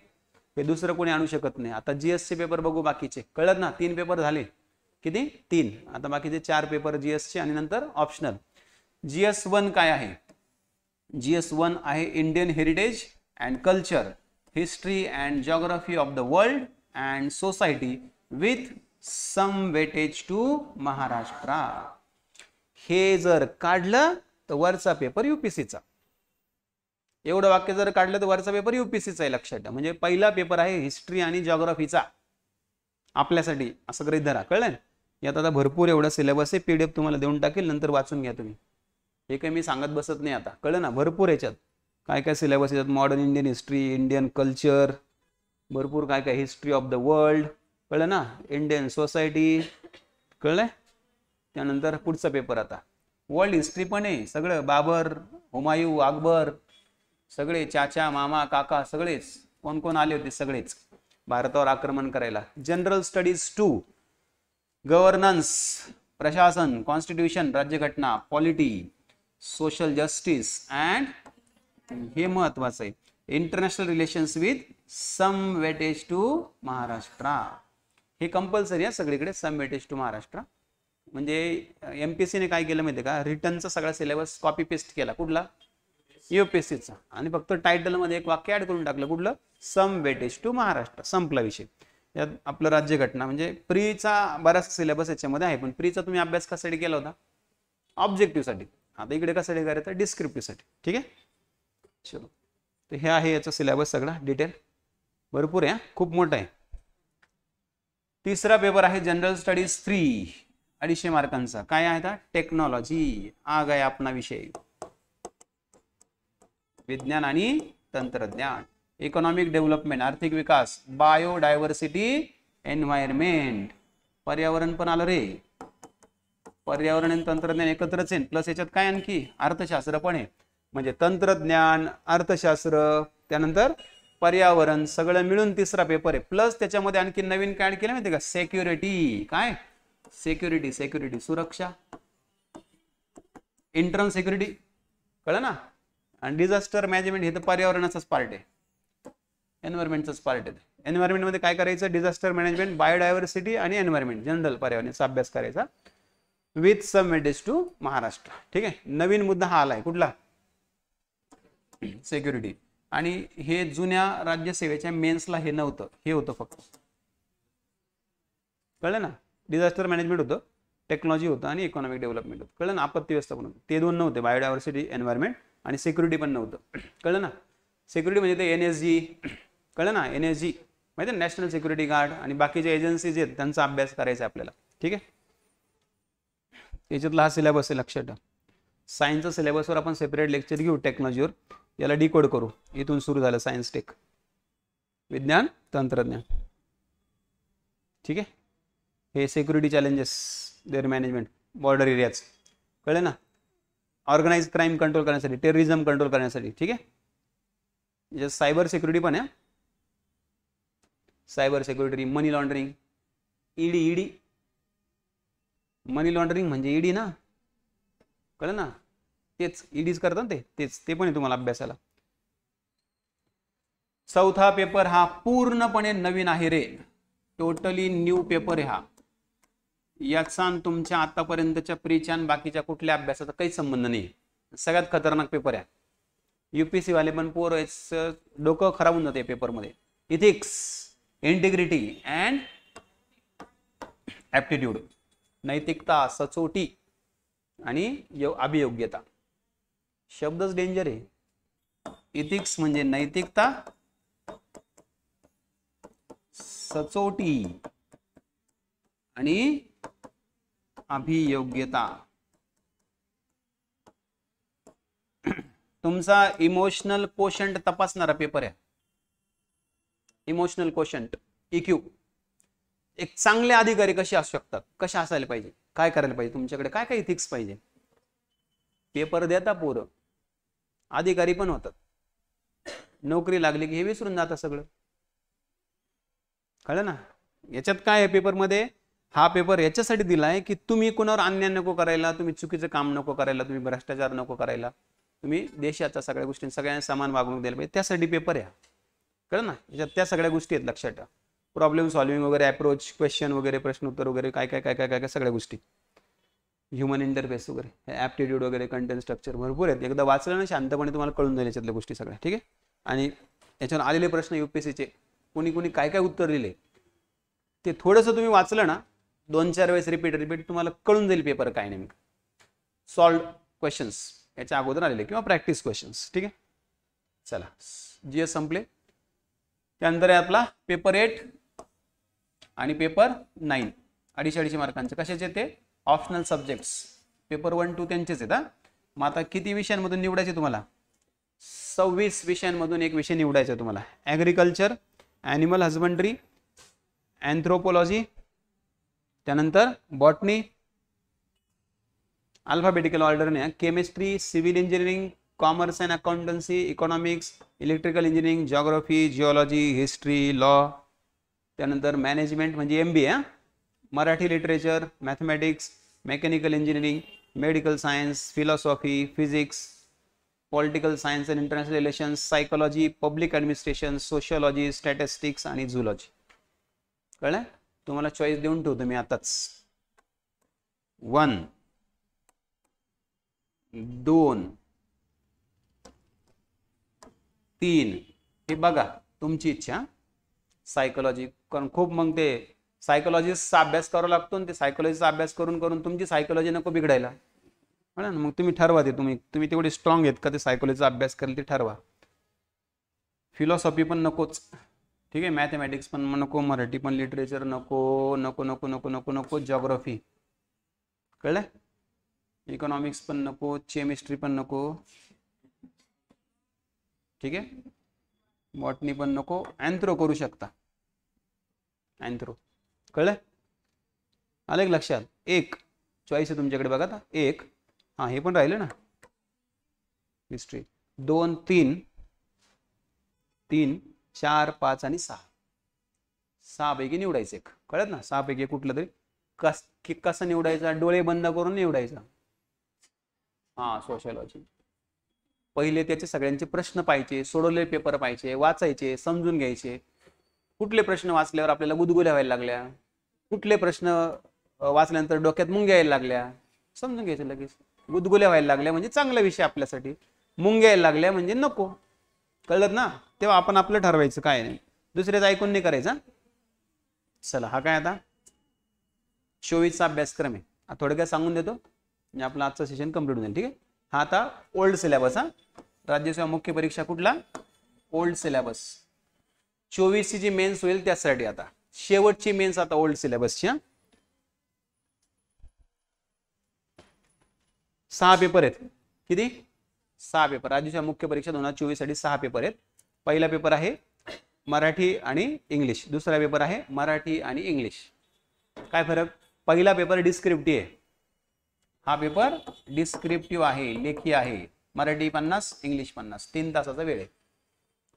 हे दुसरं कोणी आणू शकत नाही. आता जीएसचे पेपर बघू बाकीचे. कळत ना? 3 पेपर झाले. किती? 3. आता बाकीचे 4 पेपर जीएसचे आणि नंतर ऑप्शनल. GS1 काय आहे? GS1 आहे Indian heritage and culture, history and geography of the world and society with some weightage to Maharashtra. हे जर काढलं तर वरचा पेपर यूपीसीचा. एवढं वाक्य जर काढलं तर वरचा पेपर यूपीसीचा आहे, लक्षात ठेवा. म्हणजे पहिला पेपर आहे हिस्ट्री आणि जिओग्राफीचा आपल्यासाठी, असं गृहीत धरा. कळलं? यात आता भरपूर एवढा सिलेबस आहे. PDF तुम्हाला देऊन टाकेल, नंतर वाचून घ्या तुम्ही. हे काही मी सांगत बसत नाही आता. कळलं ना? भरपूर याच्यात काय काय सिलेबस याच्यात. Modern Indian history, Indian culture, भरपूर काय काय, हिस्ट्री ऑफ द वर्ल्ड. कळलं ना? Indian society. कळलंय? त्यानंतर पुढचा पेपर आता वर्ल्ड हिस्ट्री पण आहे सगळं. बाबर, हुमायूं, अकबर, सगळे चाचा, मामा, काका, सगळेच कोण कोण आले होते सगळेच भारतावर आक्रमण करायला. जनरल स्टडीज 2, गव्हर्नन्स, प्रशासन, कॉन्स्टिट्यूशन, राज्यघटना, पॉलिटी, सोशल जस्टिस अँड, हे महत्वाचं आहे, international relations with some weightage to Maharashtra. हे कंपल्सरी आहे सगळीकडे, सम वेटेज टू महाराष्ट्र. म्हणजे MPSC ने काय केलं माहिती का? रिटर्नचा सगळा सिलेबस कॉपी पेस्ट केला. कुठला? UPSCचा. आणि फक्त टायटलमध्ये एक वाक्य ऍड करून टाकलं. कुठलं? सम वेटेज टू महाराष्ट्र. संपला विषय. यात आपलं राज्यघटना, म्हणजे प्रीचा बराच सिलेबस याच्यामध्ये आहे. पण प्रीचा तुम्ही अभ्यास कशासाठी केला होता? ऑब्जेक्टिव्ह साठी. आता इकडे कशासाठी करायचं? डिस्क्रिप्टिव्ह साठी. ठीक आहे. चलो, तर हे आहे याचा सिलेबस सगळा डिटेल. भरपूर आहे, खूप मोठा आहे. तिसरा पेपर आहे जनरल स्टडीज 3, 250 मार्कांचा. काय आहे आता? टेक्नॉलॉजी. आ गया अपना विषय, विज्ञान आणि तंत्रज्ञान. इकॉनॉमिक डेव्हलपमेंट, आर्थिक विकास, बायोडायव्हर्सिटी, एन्व्हायरमेंट. पर्यावरण पण आलं रे. पर्यावरण आणि तंत्रज्ञान एकत्रच आहे. प्लस याच्यात काय आणखी? अर्थशास्त्र पण आहे. म्हणजे तंत्रज्ञान, अर्थशास्त्र, त्यानंतर पर्यावरण सगळं मिळून तिसरा पेपर आहे. प्लस त्याच्यामध्ये आणखी नवीन काय केलं माहिती का? सिक्युरिटी. काय? सिक्युरिटी. सिक्युरिटी, सुरक्षा, इंटरनल सिक्युरिटी. कळलं ना? आणि डिझास्टर मॅनेजमेंट हे तर पर्यावरणाचाच पार्ट आहे, एन्व्हायरमेंटचाच पार्ट आहे. एन्व्हायरमेंटमध्ये काय करायचं, डिझास्टर मॅनेजमेंट, बायोडायव्हर्सिटी आणि एन्व्हायरमेंट, जनरल पर्यावरणाचा अभ्यास करायचा with some weightage to Maharashtra. ठीक आहे. नवीन मुद्दा हा आलाय कुठला, सिक्युरिटी. आणि हे जुन्या राज्यसेवेच्या मेन्सला हे नव्हतं, हे होतं फक्त, कळलं ना. डिझास्टर मॅनेजमेंट होतं, टेक्नॉलॉजी होतं आणि इकॉनॉमिक डेव्हलपमेंट होतं, कळलं ना. आपत्ती व्यवस्थापन होतं, ते दोन नव्हते. बायोडायव्हर्सिटी, एन्व्हायरमेंट आणि सिक्युरिटी पण नव्हतं, कळलं ना. सिक्युरिटी म्हणजे ते NSG, कळलं ना. NSG माहिती आहे, नॅशनल सिक्युरिटी गार्ड आणि बाकीचे एजन्सीज आहेत त्यांचा अभ्यास करायचा आपल्याला. ठीक आहे. याच्यातला हा सिलेबस आहे, लक्षात ठेवा. सायन्सच्या सिलेबसवर आपण सेपरेट लेक्चर घेऊ, टेक्नॉलॉजीवर याला डिकोड करू. इथून सुरू झालं सायन्स टेक, विज्ञान तंत्रज्ञान. ठीक आहे. हे security challenges, their management, border areas, कळलं ना. ऑर्गनाइज क्राईम कंट्रोल करण्यासाठी, टेररिझम कंट्रोल करण्यासाठी. ठीक आहे. याच्यात सायबर सिक्युरिटी पण आहे, cyber security, money laundering, ED. Money laundering म्हणजे ईडी ना, कळलं ना. तेच ईडीज करतात तेच, ते पण आहे तुम्हाला अभ्यासाला. चौथा पेपर हा पूर्णपणे नवीन आहे रे, टोटली न्यू पेपर आहे हा. याचा तुमच्या आतापर्यंतच्या प्रीच्या आणि बाकीच्या कुठल्या अभ्यासाचा काही संबंध नाही. सगळ्यात खतरनाक पेपर आहे. UPSC वाले पण पोरं डोकं खराब होऊन जाते पेपरमध्ये. इथिक्स, इंटिग्रिटी अँड ऍप्टिट्यूड, नैतिकता, सचोटी आणि अभियोग्यता. शब्दच डेंजर आहे. इथिक्स म्हणजे नैतिकता, सचोटी आणि अभियोग्यता. तुमचा इमोशनल कोशंट तपासणारा पेपर आहे. Emotional quotient, EQ. एक चांगले अधिकारी कसे असू शकतात, कसे असायला पाहिजे, काय करायला पाहिजे, तुमच्याकडे काय काय इथिक्स पाहिजे. पेपर देता पोरं, अधिकारी पण होतात, नोकरी लागली की हे विसरून जातं सगळं, कळलं ना. याच्यात काय आहे पेपरमध्ये, हा पेपर याच्यासाठी दिलाय की तुम्ही कोणावर अन्याय नको करायला, तुम्ही चुकीचं काम नको करायला, तुम्ही भ्रष्टाचार नको करायला, तुम्ही देशाच्या सगळ्या गोष्टी, सगळ्यांना समान वागणूक द्यायला पाहिजे, त्यासाठी पेपर आहे, कळलं ना. याच्यात त्या सगळ्या गोष्टी आहेत, लक्षात ठेवा. प्रॉब्लेम सॉल्व्हिंग वगैरे, अप्रोच, क्वेश्चन वगैरे, प्रश्न उत्तर वगैरे, काय काय काय काय काय काय सगळ्या गोष्टी, ह्युमन इंटरफेस वगैरे, ऍप्टिट्यूड वगैरे, कंटेंट स्ट्रक्चर भरपूर आहेत. एकदा वाचलं ना शांतपणे तुम्हाला कळून जाईल याच्यातल्या गोष्टी सगळ्या. ठीक आहे. आणि याच्यावर आलेले प्रश्न UPSCचे कोणी कोणी काय काय उत्तर दिले ते थोडंसं तुम्ही वाचलं ना, 2-4 वेळेस रिपीट तुम्हाला कळून जाईल पेपर काय नेमकं. सॉल्व क्वेश्चन्स याच्या अगोदर आलेले किंवा प्रॅक्टिस क्वेश्चन्स. ठीक आहे. चला, GS संपले. त्यानंतर आहे आपला पेपर 8 आणि पेपर 9, 250 मार्कांचे. कशाचे ते, ऑप्शनल सब्जेक्ट्स. पेपर 1, 2 त्यांचेच आहेत. मग आता किती विषयांमधून निवडायचे तुम्हाला, 26 विषयांमधून एक विषय निवडायचा तुम्हाला. ॲग्रिकल्चर, ॲनिमल हजबंड्री, अँथ्रोपोलॉजी, त्यानंतर बॉटनी, अल्फाबेटिकल ऑर्डरने, chemistry, civil engineering, commerce and accountancy, economics, electrical engineering, geography, geology, history, law, त्यानंतर मॅनेजमेंट म्हणजे MBA, Marathi literature, mathematics, mechanical engineering, medical science, philosophy, physics, political science and international relations, psychology, public administration, sociology, statistics आणि zoology. कळलं. तुम्हाला choice देऊन ठेवतो मी आताच. 1, 2, 3 हे बघा तुमची इच्छा. सायकोलॉजी, कारण खूप मग ते सायकोलॉजीचा अभ्यास करावा लागतो आणि ते सायकोलॉजीचा अभ्यास करून करून तुमची सायकोलॉजी नको बिघडायला. ना, मग तुम्ही ठरवा ते, तुम्ही तेवढे स्ट्रॉंग आहेत का ते सायकोलॉजीचा अभ्यास करेल ते ठरवा. फिलॉसॉफी पण नकोच. ठीक आहे. मॅथमॅटिक्स पण नको, मराठी पण, लिटरेचर नको नको नको नको नको नको, जिओग्राफी, कळलं, इकॉनॉमिक्स पण नको, केमिस्ट्री पण नको. ठीक आहे. बॉटनी पण नको, अँथ्रो करू शकता, अँथ्रो. कळलं. आलं लक्षात. एक चॉईस आहे तुमच्याकडे बघा आता. 1, हां हे पण राहिलं ना, हिस्ट्री. 2, 3, 4, 5 आणि 6. 6 पैकी निवडायचं एक. कळत ना. 6 पैकी कुठलं तरी. कसं निवडायचा, डोळे बंद करून निवडायचा. हां, सोशियोलॉजी. पहिले त्याचे सगळ्यांचे प्रश्न पाहिजे, सोडवलेले पेपर पाहिजे, वाचायचे, समजून घ्यायचे. कुठले प्रश्न वाचल्यावर आपल्याला गुदगुल्या व्हायला लागल्या, कुठले प्रश्न वाचल्यानंतर डोक्यात मुंग्या यायला लागल्या, समजून घ्यायचं लगेच. गुदगुल्या व्हायला लागल्या म्हणजे चांगला विषय आपल्यासाठी, मुंग्या यायला लागल्या म्हणजे नको. कळलं ना? तेव्हा आपण आपलं ठरवायचं, काय नाही दुसऱ्याचं ऐकून नाही करायचं. चला, हा काय आता 24चा अभ्यासक्रम आहे. थोडक्यात सांगून देतो म्हणजे आपलं आजचं सेशन कंप्लीट होईल. ठीक आहे. हा आता ओल्ड सिलेबस. हा राज्यसेवा मुख्य परीक्षा कुठला? Old syllabus. 24ची जी मेन्स होईल त्यासाठी आता शेवटची मेन्स आता ओल्ड सिलेबसची. 6 पेपर आहेत. किती? 6 पेपर. राज्यसेवा मुख्य परीक्षा 2024 साठी 6 पेपर आहेत. पहिला पेपर आहे मराठी आणि इंग्लिश, दुसरा पेपर आहे मराठी आणि इंग्लिश. काय फरक? पहिला पेपर डिस्क्रिप्टिव्ह आहे, हा पेपर डिस्क्रिप्टिव्ह आहे, लेखी आहे. मराठी 50, इंग्लिश 50, 3 तासाचा वेळ आहे.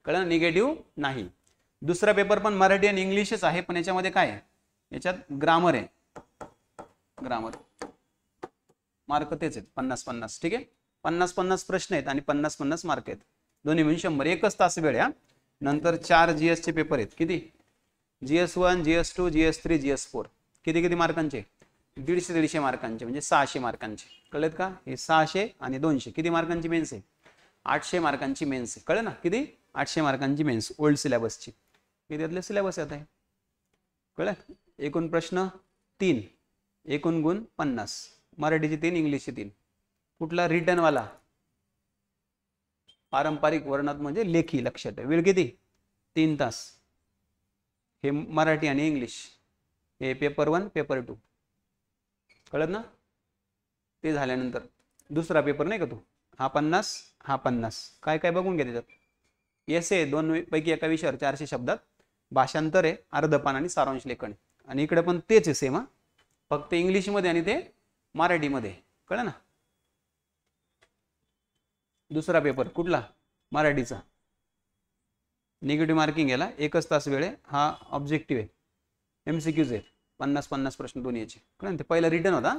कळलं? निगेटिव्ह नाही. दुसरा पेपर पण मराठी आणि इंग्लिशच आहे, पण याच्यामध्ये काय आहे? याच्यात ग्रामर आहे. ग्रामर मार्क तेच आहेत 50-50. ठीक आहे. 50-50 प्रश्न आहेत आणि 50-50 मार्क आहेत. दोन्ही मिळून 100. एकच तास वेळ आहे. नंतर 4 GS चे पेपर आहेत. किती? GS1, GS2, GS3, GS4. किती मार्कांचे? 150 मार्कांचे, म्हणजे 600 मार्कांचे. कळलेत का? हे 600 आणि 200 किती मार्कांची मेन्स आहे? 800 मार्कांची मेन्स आहे. कळलं ना? किती? 800 मार्कांची मेन्स ओल्ड सिलेबसची. त्यातले सिलेबस येत आहे. कळलं? एकूण प्रश्न 3, एकूण गुण 50. मराठीचे 3, इंग्लिशचे 3. कुठला? रिटर्नवाला पारंपरिक वर्णात म्हणजे लेखी. लक्षात आहे. वेळ किती? 3 तास. हे मराठी आणि इंग्लिश. हे पेपर 1, पेपर 2. कळत ना? ते झाल्यानंतर दुसरा पेपर नाही का तो, हा 50, हा 50. काय काय बघून घ्या त्याच्यात. एसे 2 पैकी एका विषयावर 400 शब्दात, भाषांतर आहे, अर्धपान आणि सारांश लेखन. आणि इकडे पण तेच आहे सेम, फक्त इंग्लिशमध्ये आणि ते मराठीमध्ये. कळलं ना? दुसरा पेपर कुठला? मराठीचा. निगेटिव्ह मार्किंग याला, एकच तास वेळ आहे. हा ऑब्जेक्टिव्ह आहे, MCQज आहे. 50-50 प्रश्न दोन्ही याचे. कळलं? ते पहिला रिटर्न होता.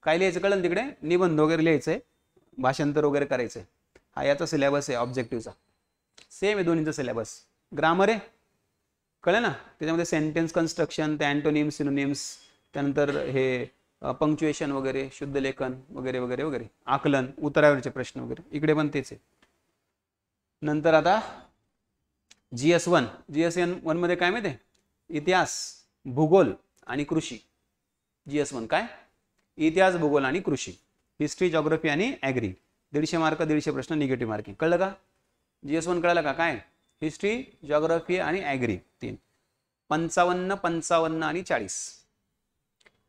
काय लिहायचं कळलं तिकडे? निबंध वगैरे लिहायचंय, भाषांतर वगैरे करायचंय. हा याचा सिलेबस आहे ऑब्जेक्टिव्हचा. सेम आहे दोन्हीचा सिलेबस. ग्रामर आहे. कळलं ना? त्याच्यामध्ये सेंटेन्स कन्स्ट्रक्शन, ते अँटोनिम्स, सिनोनिम्स, त्यानंतर हे पंक्च्युएशन वगैरे, शुद्ध लेखन वगैरे वगैरे वगैरे, आकलन, उतरावरचे प्रश्न वगैरे. इकडे पण तेच आहे. नंतर आता GS1. GS1 मध्ये काय माहिती आहे? इतिहास, भूगोल आणि कृषी. GS1 काय? इतिहास, भूगोल आणि कृषी. हिस्ट्री, जॉग्राफी आणि ॲग्री. 150 मार्क, 150 प्रश्न, निगेटिव्ह मार्किंग. कळलं का? GS1 कळलं का? काय? हिस्ट्री, जॉग्राफी आणि ॲग्री 3. 55, 55 आणि 40.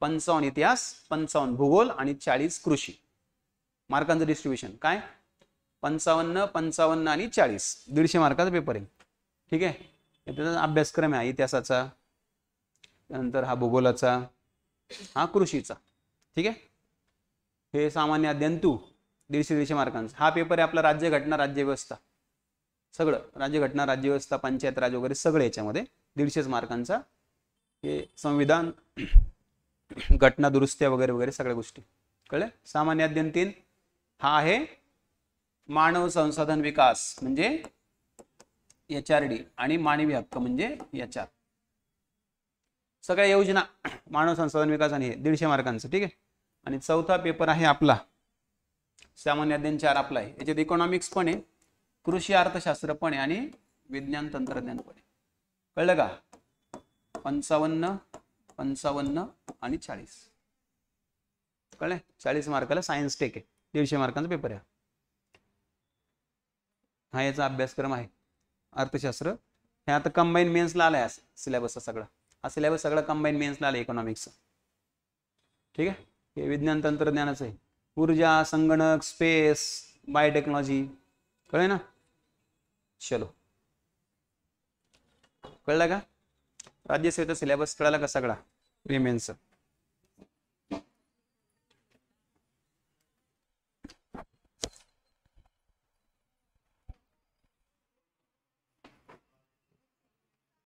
55 इतिहास, 55 भूगोल आणि 40 कृषी. मार्कांचं डिस्ट्रीब्युशन काय? 55, 55 आणि 40. 150 मार्काचा पेपर आहे. ठीक आहे. त्याचा अभ्यासक्रम आहे इतिहासाचा, त्यानंतर हा भूगोलाचा, हा कृषीचा. ठीक आहे. हे सामान्य अध्ययन 150 मार्कांचा. हा पेपर आहे आपला राज्यघटना, राज्यव्यवस्था, सगळं राज्यघटना, राज्यव्यवस्था, पंचायत राज वगैरे सगळं याच्यामध्ये 150 मार्कांचा. हे संविधान, घटना दुरुस्त्या वगैरे वगैरे सगळ्या गोष्टी. कळले? सामान्य अध्ययन 3 हा आहे मानव संसाधन विकास म्हणजे HRD आणि मानवी हक्क म्हणजे HR. सगळ्या योजना मानव संसाधन विकास आणि 150 मार्कांचं. ठीक आहे. आणि चौथा पेपर आहे आपला सामान्य अध्ययन 4 आपला आहे. याच्यात इकॉनॉमिक्स पण आहे, कृषी अर्थशास्त्र पण आहे आणि विज्ञान तंत्रज्ञान पण आहे. कळलं का? 55, 55 आणि 40. कळलं? 40 मार्काला सायन्स टेक आहे. 150 मार्कांचा पेपर आहे. हा याचा अभ्यासक्रम आहे अर्थशास्त्र. हे आता कंबाईन मेन्सला आलाय सिलेबस सगळा. हा सिलेबस सगळा कंबाईन मेन्सला आलाय इकॉनॉमिक्सचा. ठीक आहे. हे विज्ञान तंत्रज्ञानाचं आहे. ऊर्जा, संगणक, स्पेस, बायोटेक्नॉलॉजी. कळलं ना? चलो, कळलं का? राज्यसेवेचा सिलेबस कळाला का सगळा? प्री मेन्सचा.